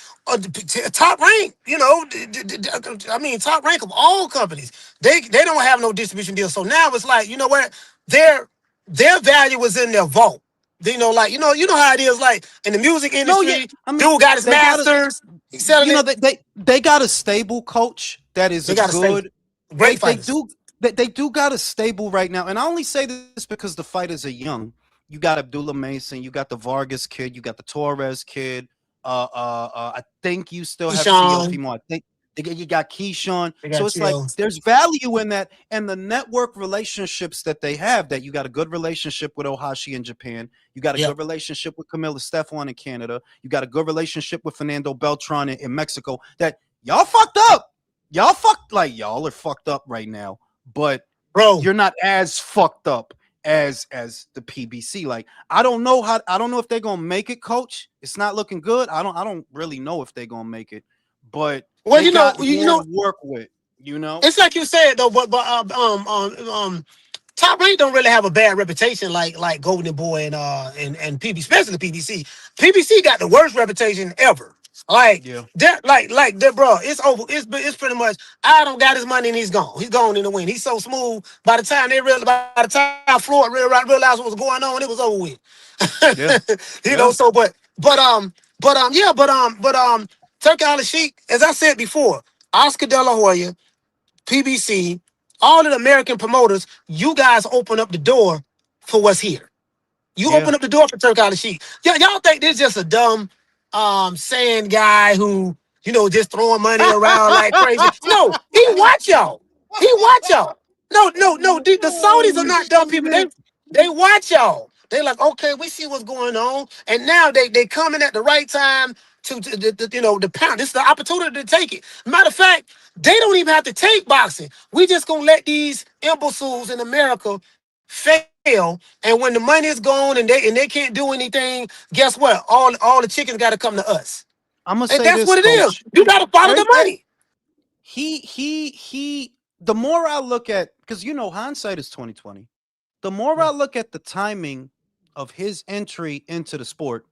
Speaker 2: Top rank. I mean, top rank of all companies. They don't have no distribution deal. So now it's like, you know what? Their their value is in their vault. You know how it is. Like in the music
Speaker 1: No, yeah.
Speaker 2: industry,
Speaker 1: I mean,
Speaker 2: dude got his
Speaker 1: they got a,
Speaker 2: masters. He's selling it.
Speaker 1: they got a stable coach that is
Speaker 2: They
Speaker 1: a
Speaker 2: got to stay
Speaker 1: good. They
Speaker 2: great
Speaker 1: they
Speaker 2: fighters.
Speaker 1: do they do got a stable right now, and I only say this because the fighters are young. You got Abdullah Mason, you got the Vargas kid, you got the Torres kid. I think you still have
Speaker 2: Keyshawn.
Speaker 1: Teofimo. I think you got Keyshawn.
Speaker 2: They
Speaker 1: So
Speaker 2: got
Speaker 1: it's like
Speaker 2: Chill.
Speaker 1: there's value in that, and the network relationships that they have. That you got a good relationship with Ohashi in Japan. You got a
Speaker 2: Yep.
Speaker 1: good relationship with Camila Stefan in Canada. You got a good relationship with Fernando Beltran in Mexico. That y'all fucked up. Y'all are fucked up right now, but
Speaker 2: Bro,
Speaker 1: you're not as fucked up as the PBC. Like I don't know if they're gonna make it, coach. It's not looking good. I don't really know if they're gonna make it, but
Speaker 2: Well,
Speaker 1: they got
Speaker 2: you
Speaker 1: more
Speaker 2: know,
Speaker 1: to work with, you know?
Speaker 2: it's like you said though, Top Rank don't really have a bad reputation like Golden Boy and PB, especially the PBC. PBC got the worst reputation ever. Like
Speaker 1: Yeah.
Speaker 2: that, like that, bro. It's over. It's pretty much. I don't got his money and he's gone. He's gone in the wind. He's so smooth. By the time by the time Floyd realized what was going on, it was over with.
Speaker 1: Yeah.
Speaker 2: You know.
Speaker 1: Yeah.
Speaker 2: So, yeah, Turkey Island Sheik, as I said before, Oscar De La Hoya, PBC, all of the American promoters, you guys open up the door for what's here. You
Speaker 1: Yeah.
Speaker 2: open up the door for Turk Island Sheik. Y'all think this just a dumb saying guy who, just throwing money around like crazy. No, he watch y'all. He watch y'all. No. The Saudis are
Speaker 1: Holy
Speaker 2: not dumb people.
Speaker 1: shit.
Speaker 2: They watch y'all. They like, okay, we see what's going on. And now they coming at the right time to pound. This is the opportunity to take it. Matter of fact, they don't even have to take boxing. We just gonna let these imbeciles in America fail, and when the money is gone and they can't do anything, guess what? All the chickens got to come to us,
Speaker 1: I'm gonna
Speaker 2: and
Speaker 1: say
Speaker 2: that's
Speaker 1: this,
Speaker 2: what it is.
Speaker 1: coach.
Speaker 2: You got to follow the
Speaker 1: Everything
Speaker 2: money.
Speaker 1: he the more I look at, because hindsight is 2020. The more I
Speaker 2: Yeah,
Speaker 1: look at the timing of his entry into the sport,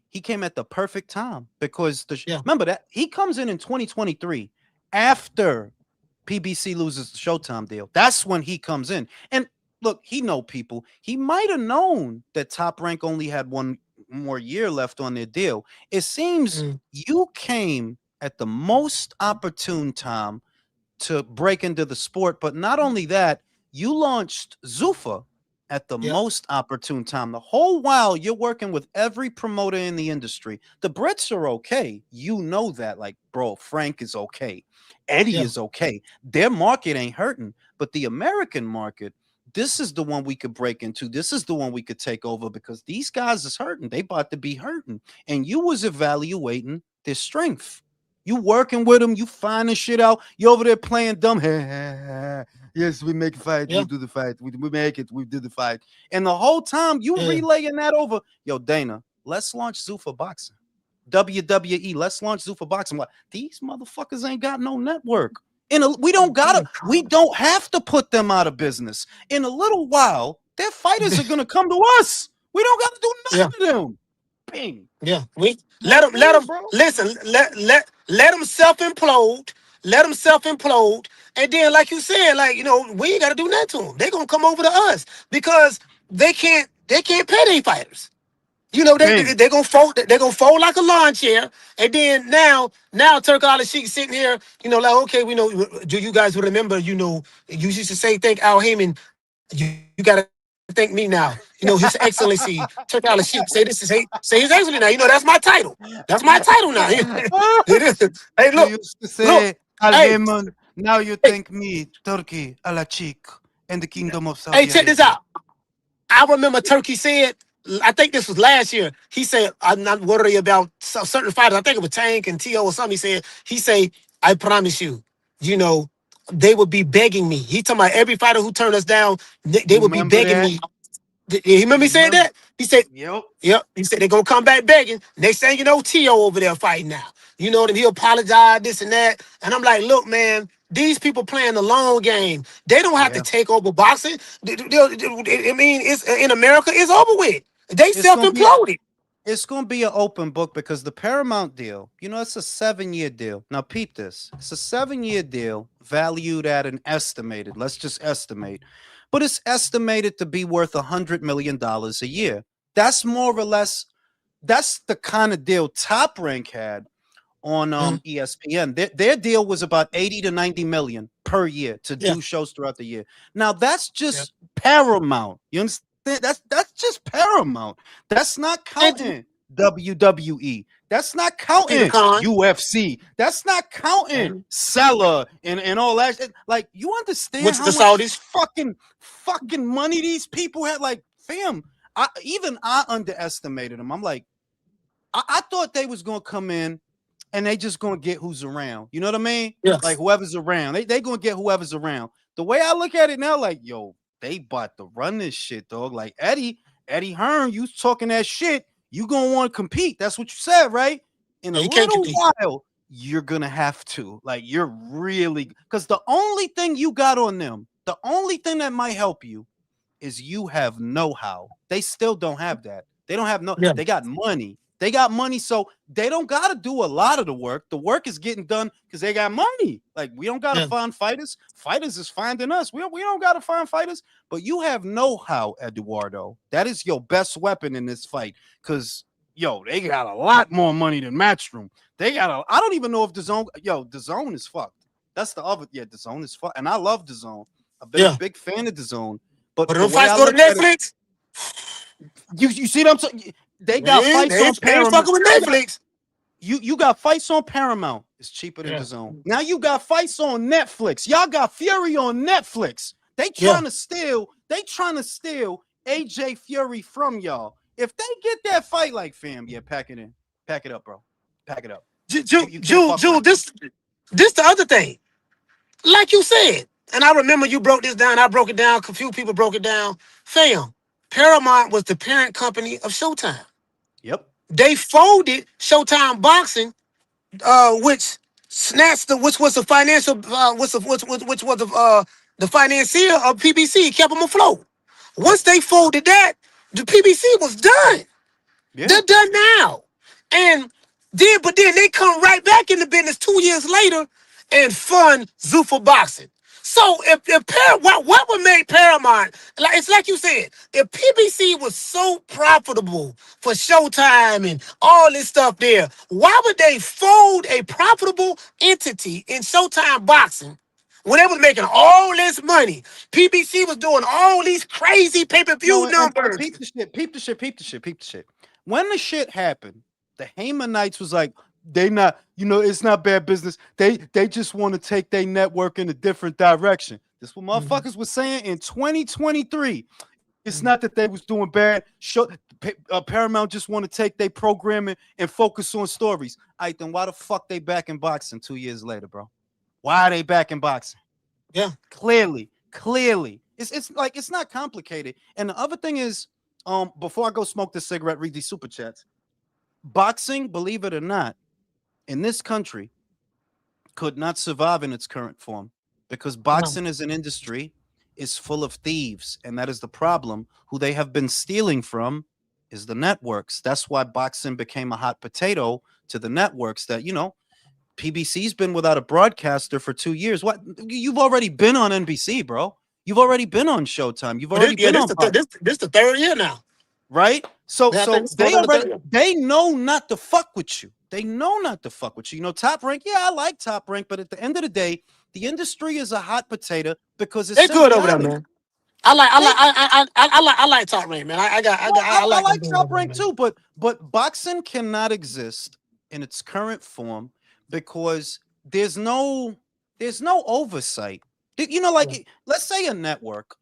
Speaker 1: he came at the perfect time because
Speaker 2: yeah,
Speaker 1: remember that he comes in 2023 after PBC loses the Showtime deal. That's when he comes in. And look, he know people. He might have known that Top Rank only had one more year left on their deal. It seems
Speaker 2: mm,
Speaker 1: you came at the most opportune time to break into the sport. But not only that, you launched Zuffa at the
Speaker 2: yeah,
Speaker 1: most opportune time. The whole while you're working with every promoter in the industry. The Brits are okay. You know that. Like, bro, Frank is okay. Eddie
Speaker 2: yeah,
Speaker 1: is okay. Their market ain't hurting. But the American market, this is the one we could break into. This is the one we could take over because these guys is hurting. They about to be hurting. And you was evaluating their strength. You working with them, you finding shit out. You over there playing dumb. Yes, we make a fight. We
Speaker 2: yeah,
Speaker 1: do the fight. We make it. We do the fight. And the whole time you
Speaker 2: yeah,
Speaker 1: relaying that over. Yo, Dana, let's launch Zuffa Boxing. WWE, let's launch Zuffa Boxing. Like, these motherfuckers ain't got no network. We don't have to put them out of business. In a little while, their fighters are gonna come to us. We don't gotta do
Speaker 2: yeah,
Speaker 1: nothing to them. Bing.
Speaker 2: yeah. We
Speaker 1: That's
Speaker 2: let
Speaker 1: it,
Speaker 2: them
Speaker 1: bro.
Speaker 2: listen. Let them self implode. Let them self implode, and then, like you said, we ain't got to do nothing to them. They gonna come over to us because they can't pay their fighters.
Speaker 1: Bing.
Speaker 2: They're gonna fold. They're gonna fold like a lawn chair, and then now Turk Ali Sheik sitting here. Like, okay, we know. Do you guys remember? You used to say thank Al Heyman. You got to thank me now. His Excellency Turk Ali Sheik. Say His Excellency now. That's my title. That's my title now. It is. Hey,
Speaker 1: You used to
Speaker 2: look.
Speaker 1: say
Speaker 2: Hey,
Speaker 1: Al-Haman. Now you
Speaker 2: hey,
Speaker 1: thank me, Turkey, Alachik, and the Kingdom of
Speaker 2: hey,
Speaker 1: Saudi
Speaker 2: check this
Speaker 1: Arabia.
Speaker 2: out. I remember Turkey said, I think this was last year. He said, I'm not worried about certain fighters. I think it was Tank and T.O. or something. He said, I promise you, you know, they would be begging me. He talking about every fighter who turned us down, they
Speaker 1: You
Speaker 2: would be
Speaker 1: remember
Speaker 2: begging
Speaker 1: that?
Speaker 2: me. You remember
Speaker 1: You
Speaker 2: me saying
Speaker 1: remember?
Speaker 2: that? He said,
Speaker 1: Yep.
Speaker 2: yep. He said they're gonna come back begging. Next thing you know, T.O. over there fighting now. And he apologized, this and that. And I'm like, look, man, these people playing the long game. They don't have to
Speaker 1: Yeah.
Speaker 2: take over boxing. I mean, it's in America, it's over with. They
Speaker 1: It's gonna be
Speaker 2: self-imploded.
Speaker 1: it's gonna be an open book because the Paramount deal, it's a 7-year deal. Now peep this. It's a 7-year deal valued at an estimated, let's just estimate, but it's estimated to be worth $100 million a year. That's more or less, that's the kind of deal Top Rank had on
Speaker 2: Mhm.
Speaker 1: ESPN. Their deal was about 80 to 90 million per year to
Speaker 2: Yeah,
Speaker 1: do shows throughout the year. Now that's
Speaker 2: yeah.
Speaker 1: just Paramount. You understand? That's just Paramount. That's not
Speaker 2: And
Speaker 1: counting WWE. That's not
Speaker 2: Peter
Speaker 1: counting
Speaker 2: Khan.
Speaker 1: UFC. That's not counting
Speaker 2: Mhm.
Speaker 1: Seller and all that. Like, you understand
Speaker 2: Which is
Speaker 1: how
Speaker 2: the
Speaker 1: much
Speaker 2: Saudis.
Speaker 1: fucking money these people had? Like, fam, I underestimated them. I'm like, I thought they was gonna come in and they just gonna get who's around. You know what I mean? Like,
Speaker 2: Yes.
Speaker 1: whoever's around. They gonna get whoever's around. The way I look at it now, like, yo, they about to run this shit, dog. Like Eddie Hearn, you talking that shit. You gonna want to compete. That's what you said, right? In a
Speaker 2: Yeah, he can't
Speaker 1: little
Speaker 2: compete.
Speaker 1: while, you're gonna have to. Like, you're really, because the only thing you got on them, the only thing that might help you is you have know-how. They still don't have that. They don't have no,
Speaker 2: Yeah,
Speaker 1: they got money. They got money, so they don't gotta do a lot of the work. The work is getting done because they got money. Like, we don't gotta
Speaker 2: yeah,
Speaker 1: find fighters. Fighters is finding us. We don't gotta find fighters, but you have know-how, Eduardo. That is your best weapon in this fight. Cause they got a lot more money than Matchroom. They got I don't even know if the zone is fucked. That's the other, the zone is fucked. And I love the zone. I've been a
Speaker 2: yeah.
Speaker 1: big fan of the zone.
Speaker 2: But
Speaker 1: But
Speaker 2: if
Speaker 1: the
Speaker 2: them
Speaker 1: way
Speaker 2: fights
Speaker 1: I
Speaker 2: go to
Speaker 1: look at it,
Speaker 2: Netflix,
Speaker 1: you see what I'm saying? They got
Speaker 2: man,
Speaker 1: fights on
Speaker 2: they ain't
Speaker 1: Paramount.
Speaker 2: fucking with
Speaker 1: They got
Speaker 2: Netflix.
Speaker 1: you got fights on Paramount. It's cheaper than the
Speaker 2: Yeah,
Speaker 1: zone. Now you got fights on Netflix. Y'all got Fury on Netflix.
Speaker 2: yeah.
Speaker 1: They trying to steal AJ Fury from y'all. If they get that fight, like, fam, yeah, pack it in. Pack it up, bro. Pack it up. You can't fuck with
Speaker 2: Jewel,
Speaker 1: it.
Speaker 2: this the other thing. Like you said, and I remember you broke this down. I broke it down. A few people broke it down. Fam, Paramount was the parent company of Showtime.
Speaker 1: Yep.
Speaker 2: They folded Showtime Boxing, which was the financial, which was the financier of PBC, kept them afloat.
Speaker 1: Yep.
Speaker 2: Once they folded that, the PBC was done.
Speaker 1: Yeah.
Speaker 2: They're done now. And but then they come right back in the business 2 years later and fund Zuffa Boxing. So what would make Paramount, like it's like you said, if PBC was so profitable for Showtime and all this stuff there, why would they fold a profitable entity in Showtime Boxing when they was making all this money? PBC was doing all these crazy pay-per-view
Speaker 1: No, and
Speaker 2: numbers.
Speaker 1: peep the shit, peep the shit, peep the shit, peep the shit. When the shit happened, the Haymanites was like, they not, it's not bad business. They just want to take their network in a different direction. This what
Speaker 2: Mhm.
Speaker 1: motherfuckers was saying in 2023. It's
Speaker 2: Mhm.
Speaker 1: not that they was doing bad. Paramount just want to take their programming and focus on stories. All right, then why the fuck they back in boxing 2 years later, bro? Why are they back in boxing?
Speaker 2: Yeah.
Speaker 1: Clearly. It's like, it's not complicated. And the other thing is, before I go smoke this cigarette, read these super chats. Boxing, believe it or not, in this country could not survive in its current form because
Speaker 2: No.
Speaker 1: boxing as an industry is full of thieves, and that is the problem. Who they have been stealing from is the networks. That's why boxing became a hot potato to the networks. That PBC's been without a broadcaster for 2 years. What? You've already been on NBC, bro. You've already been on Showtime. You've
Speaker 2: But this,
Speaker 1: already
Speaker 2: yeah,
Speaker 1: been on Fox,
Speaker 2: this the third year now.
Speaker 1: right? So
Speaker 2: Yeah, I think
Speaker 1: so
Speaker 2: it's going
Speaker 1: they
Speaker 2: on the third
Speaker 1: already,
Speaker 2: year.
Speaker 1: they know not to fuck with you. They know not to fuck with you. Top Rank, yeah, I like Top Rank, but at the end of the day, the industry is a hot potato because it's
Speaker 2: They good over there,
Speaker 1: symbiotic.
Speaker 2: man. I like, I
Speaker 1: They
Speaker 2: like, I like Top Rank, man. I
Speaker 1: I
Speaker 2: like them
Speaker 1: like
Speaker 2: dudes
Speaker 1: Top
Speaker 2: over there,
Speaker 1: Rank
Speaker 2: man.
Speaker 1: too, but boxing cannot exist in its current form because there's no oversight.
Speaker 2: Yeah.
Speaker 1: Like, let's say a network,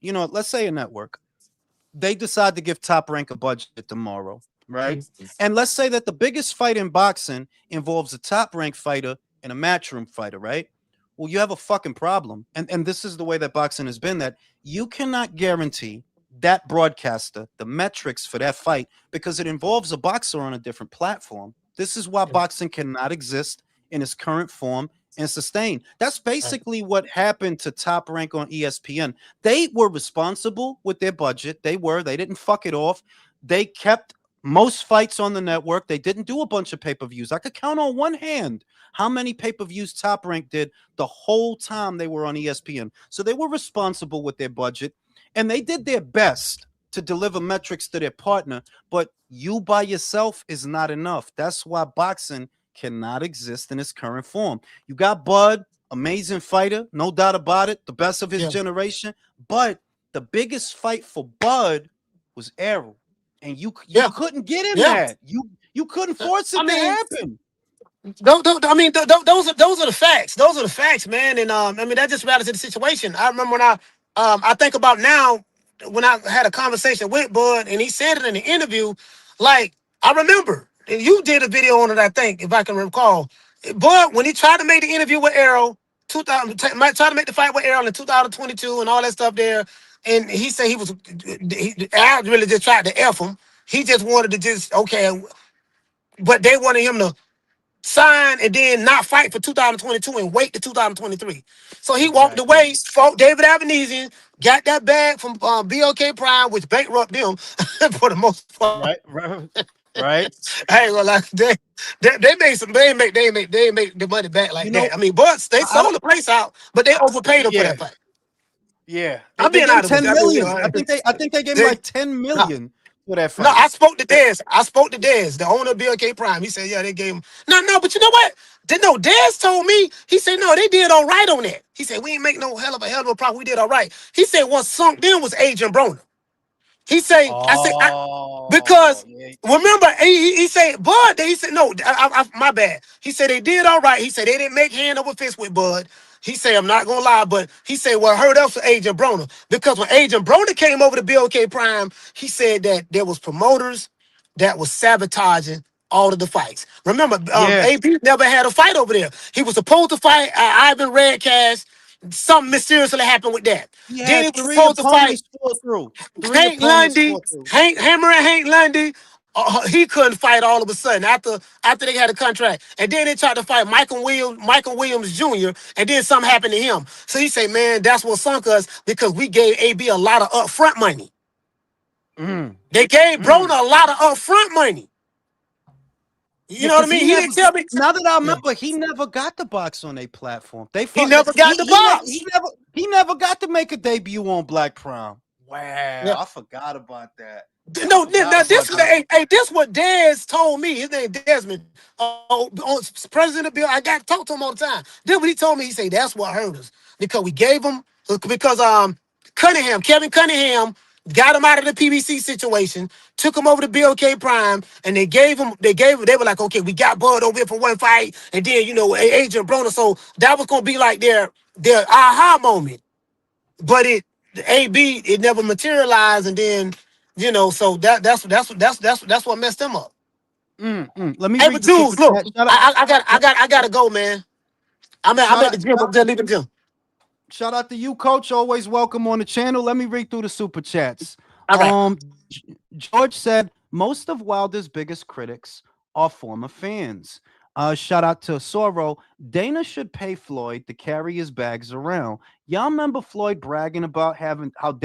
Speaker 1: they decide to give Top Rank a budget tomorrow, right?
Speaker 2: Mhm.
Speaker 1: And let's say that the biggest fight in boxing involves a Top Rank fighter and a matchroom fighter, right? Well, you have a fucking problem. And this is the way that boxing has been, that you cannot guarantee that broadcaster the metrics for that fight because it involves a boxer on a different platform. This is why
Speaker 2: Yeah.
Speaker 1: boxing cannot exist in its current form and sustain. That's
Speaker 2: Right.
Speaker 1: basically what happened to Top Rank on ESPN. They were responsible with their budget. They didn't fuck it off. They kept most fights on the network. They didn't do a bunch of pay-per-views. I could count on one hand how many pay-per-views Top Rank did the whole time they were on ESPN. So they were responsible with their budget, and they did their best to deliver metrics to their partner, but you by yourself is not enough. That's why boxing cannot exist in its current form. You got Bud, amazing fighter, no doubt about it, the best of his
Speaker 2: Yeah.
Speaker 1: generation. But the biggest fight for Bud was Errol, and you
Speaker 2: Yeah.
Speaker 1: couldn't get in
Speaker 2: Yeah.
Speaker 1: that. You couldn't force
Speaker 2: I
Speaker 1: it to
Speaker 2: mean,
Speaker 1: happen.
Speaker 2: those are the facts. Those are the facts, man. And I mean, that just matters to the situation. I remember when I think about now when I had a conversation with Bud and he said it in the interview. Like I remember, and you did a video on it. I think, if I can recall, Bud when he tried to make the interview with Arrow, 2000, tried to make the fight with Arrow in 2022 and all that stuff there. and he said Al really just tried to F him. He just wanted to just okay, but they wanted him to sign and then not fight for 2022 and wait to 2023. So he walked
Speaker 1: Exactly.
Speaker 2: away, fought David Avenesian, got that bag from BOK Prime, which bankrupted them for the most part.
Speaker 1: Right. Right. Right.
Speaker 2: I ain't gonna lie, they made some they made the money back like
Speaker 1: You
Speaker 2: that. I
Speaker 1: know,
Speaker 2: mean, but they
Speaker 1: I
Speaker 2: sold the
Speaker 1: don't.
Speaker 2: place out, but they overpaid him for
Speaker 1: Yeah.
Speaker 2: that fight.
Speaker 1: Yeah. They
Speaker 2: I'm
Speaker 1: they
Speaker 2: being
Speaker 1: gave him
Speaker 2: honest with you.
Speaker 1: 10
Speaker 2: I mean,
Speaker 1: million. I think they gave him
Speaker 2: they
Speaker 1: like 10
Speaker 2: no.
Speaker 1: million for that
Speaker 2: No,
Speaker 1: fight. That-
Speaker 2: I spoke to Dez, the owner of BLK Prime. He said, yeah, they gave him. No, but you know what? No, Dez told me, he said, no, they did all right on that. He said, we ain't make no hell of a profit. We did all right. He said, what sunk then was Agent Broner. He say,
Speaker 1: Oh,
Speaker 2: because
Speaker 1: yeah.
Speaker 2: remember, he said Bud. He said no. My bad. He said they did all right. He said they didn't make hand over fist with Bud. He said I'm not gonna lie, but he said what hurt us was Agent Broner because when Agent Broner came over to BOK Prime, he said that there was promoters that was sabotaging all of the fights. Remember,
Speaker 1: Yeah.
Speaker 2: AB never had a fight over there. He was supposed to fight Ivan Redcash. Something mysteriously happened with that.
Speaker 1: He
Speaker 2: Then
Speaker 1: had
Speaker 2: he was
Speaker 1: three
Speaker 2: supposed to fight
Speaker 1: opponents fall through. Three
Speaker 2: Hank
Speaker 1: opponents
Speaker 2: Lundy,
Speaker 1: fall through.
Speaker 2: Hammer and Hank Lundy, he couldn't fight all of a sudden after they had a contract. And then they tried to fight Michael Williams Jr., and then something happened to him. So he said, man, that's what sunk us because we gave AB a lot of upfront money.
Speaker 1: Mm,
Speaker 2: They gave
Speaker 1: mm.
Speaker 2: Broner a lot of upfront money. You
Speaker 1: Yeah,
Speaker 2: know what I
Speaker 1: because he
Speaker 2: mean? He
Speaker 1: never.
Speaker 2: didn't tell me.
Speaker 1: Now that I
Speaker 2: Yeah.
Speaker 1: remember, he never got the box on a platform. They
Speaker 2: He
Speaker 1: fought.
Speaker 2: never got the box.
Speaker 1: He never got to make a debut on Black Prom.
Speaker 2: Yeah.
Speaker 1: Wow, I forgot about that. I
Speaker 2: No,
Speaker 1: forgot
Speaker 2: now
Speaker 1: about
Speaker 2: this
Speaker 1: that.
Speaker 2: this what Dez told me. His name Desmond, President of Bill. I got to talk to him all the time. Then what he told me, he said that's what hurt us because we gave him because Kevin Cunningham got him out of the PBC situation, took him over to BOK Prime, and they were like, okay, we got Bud over here for one fight, and then Agent Broner. So that was gonna be like their aha moment, but it never materialized, and then so that's what messed them up.
Speaker 1: Let me
Speaker 2: Hey,
Speaker 1: read
Speaker 2: but
Speaker 1: the super
Speaker 2: Jules, look,
Speaker 1: chat. Shout out,
Speaker 2: I gotta go, man. I'm
Speaker 1: shout
Speaker 2: at
Speaker 1: out,
Speaker 2: the gym. I'm just leaving the gym.
Speaker 1: shout out to you, Coach. Always welcome on the channel. Let me read through the super chats.
Speaker 2: All right.
Speaker 1: George said most of Wilder's biggest critics are former fans. Shout out to Sorrow. Dana should pay Floyd to carry his bags around. Y'all remember Floyd bragging about having how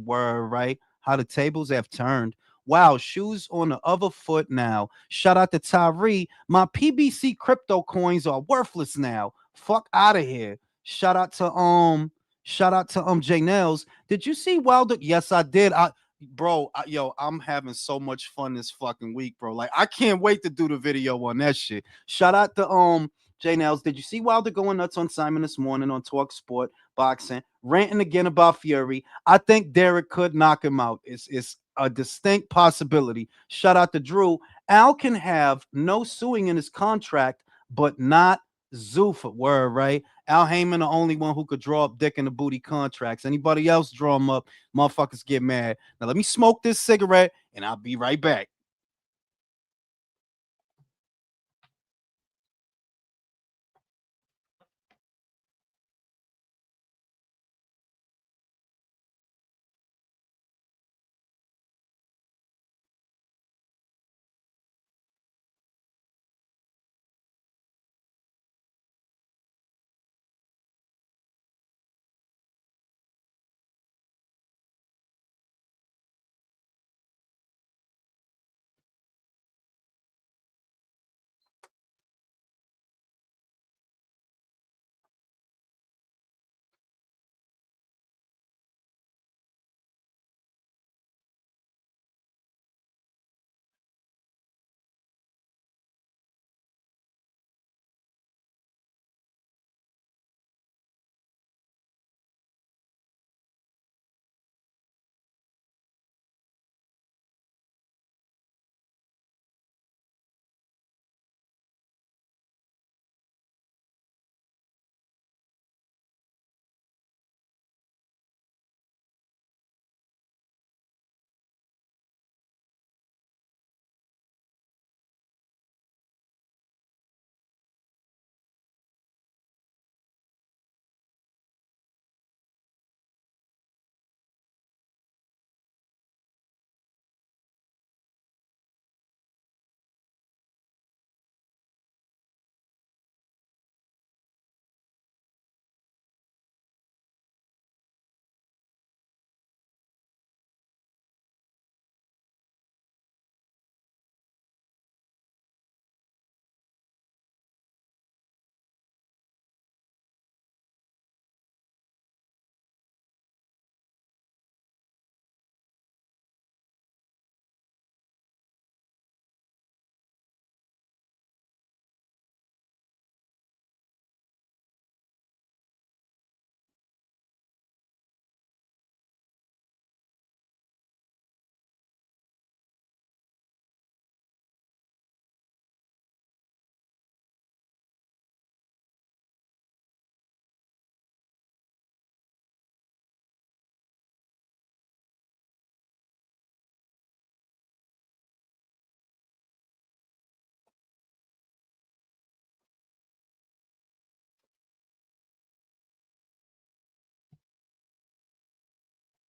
Speaker 1: were right, how the tables have turned. Wow, shoes on the other foot now. Shout out to Tyree. My PBC crypto coins are worthless now. Fuck out of here. Shout out to J Nails. Did you see Wilder? Yes, I did. Yo, I'm having so much fun this fucking week, bro. Like, I can't wait to do the video on that shit. Shout out to J Nails. Did you see Wilder going nuts on Simon this morning on Talk Sport Boxing, ranting again about Fury? I think Derek could knock him out. It's a distinct possibility. Shout out to Drew. Al can have no suing in his contract, but not Zuffa. Word, right? Al Heyman, the only one who could draw up dick in the booty contracts. Anybody else draw them up, motherfuckers get mad. Now let me smoke this cigarette and I'll be right back.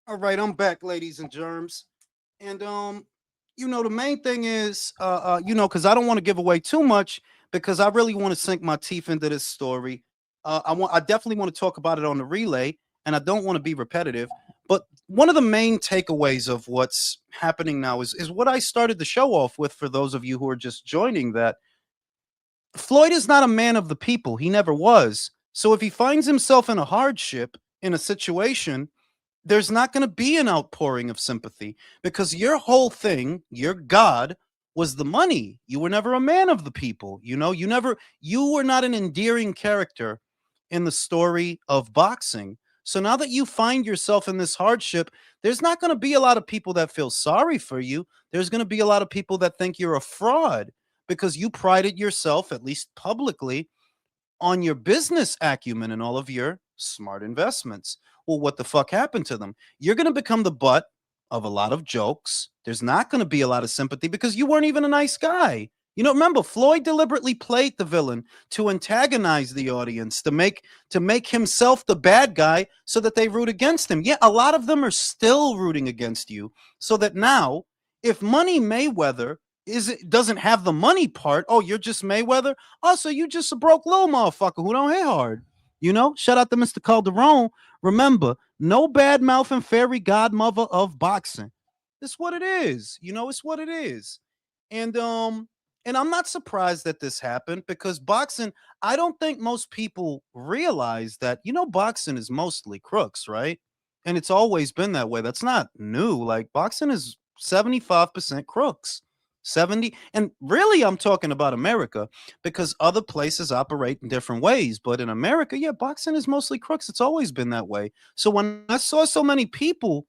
Speaker 1: All right, I'm back, ladies and germs. And the main thing is because I don't want to give away too much because I really want to sink my teeth into this story. I definitely want to talk about it on the relay, and I don't want to be repetitive. But one of the main takeaways of what's happening now is what I started the show off with for those of you who are just joining that Floyd is not a man of the people. He never was. So if he finds himself in a hardship, in a situation, there's not going to be an outpouring of sympathy because your whole thing, your God, was the money. You were never a man of the people. You were not an endearing character in the story of boxing. So now that you find yourself in this hardship, there's not going to be a lot of people that feel sorry for you. There's going to be a lot of people that think you're a fraud because you prided yourself, at least publicly, on your business acumen and all of your smart investments. Well, what the fuck happened to them? You're going to become the butt of a lot of jokes. There's not going to be a lot of sympathy because you weren't even a nice guy. Remember, Floyd deliberately played the villain to antagonize the audience, to make himself the bad guy so that they root against him. Yeah, a lot of them are still rooting against you. So that now, if Money Mayweather doesn't have the money part, oh, you're just Mayweather. Also, you just a broke little motherfucker who don't hit hard. Shout out to Mr. Calderon. Remember, no bad mouth and fairy godmother of boxing. It's what it is. It's what it is. And I'm not surprised that this happened because boxing, I don't think most people realize that, boxing is mostly crooks, right? And it's always been that way. That's not new. Like boxing is 75% crooks. 70, and really I'm talking about America because other places operate in different ways, but in America, yeah, boxing is mostly crooks. It's always been that way. So when I saw so many people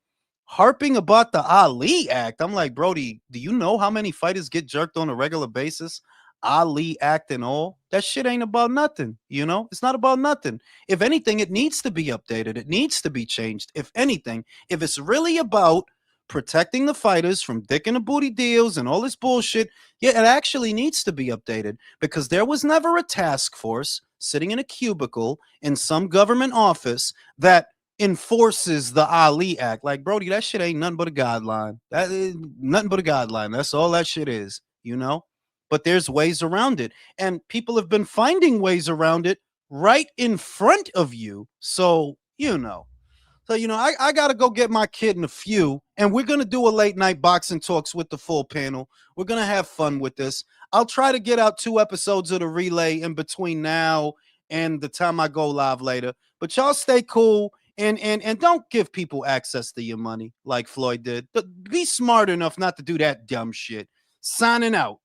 Speaker 1: harping about the Ali Act, I'm like, Brody, do you know how many fighters get jerked on a regular basis? Ali Act and all that shit ain't about nothing. It's not about nothing. If anything, it needs to be updated. It needs to be changed. If anything, if it's really about protecting the fighters from dick and the booty deals and all this bullshit, yeah, it actually needs to be updated because there was never a task force sitting in a cubicle in some government office that enforces the Ali Act. Like, Brody, that shit ain't nothing but a guideline. That is nothing but a guideline. That's all that shit is. But there's ways around it. And people have been finding ways around it right in front of you. So, I got to go get my kid in a few, and we're going to do a late night boxing talks with the full panel. We're going to have fun with this. I'll try to get out 2 episodes of the relay in between now and the time I go live later. But y'all stay cool and don't give people access to your money like Floyd did. But be smart enough not to do that dumb shit. Signing out.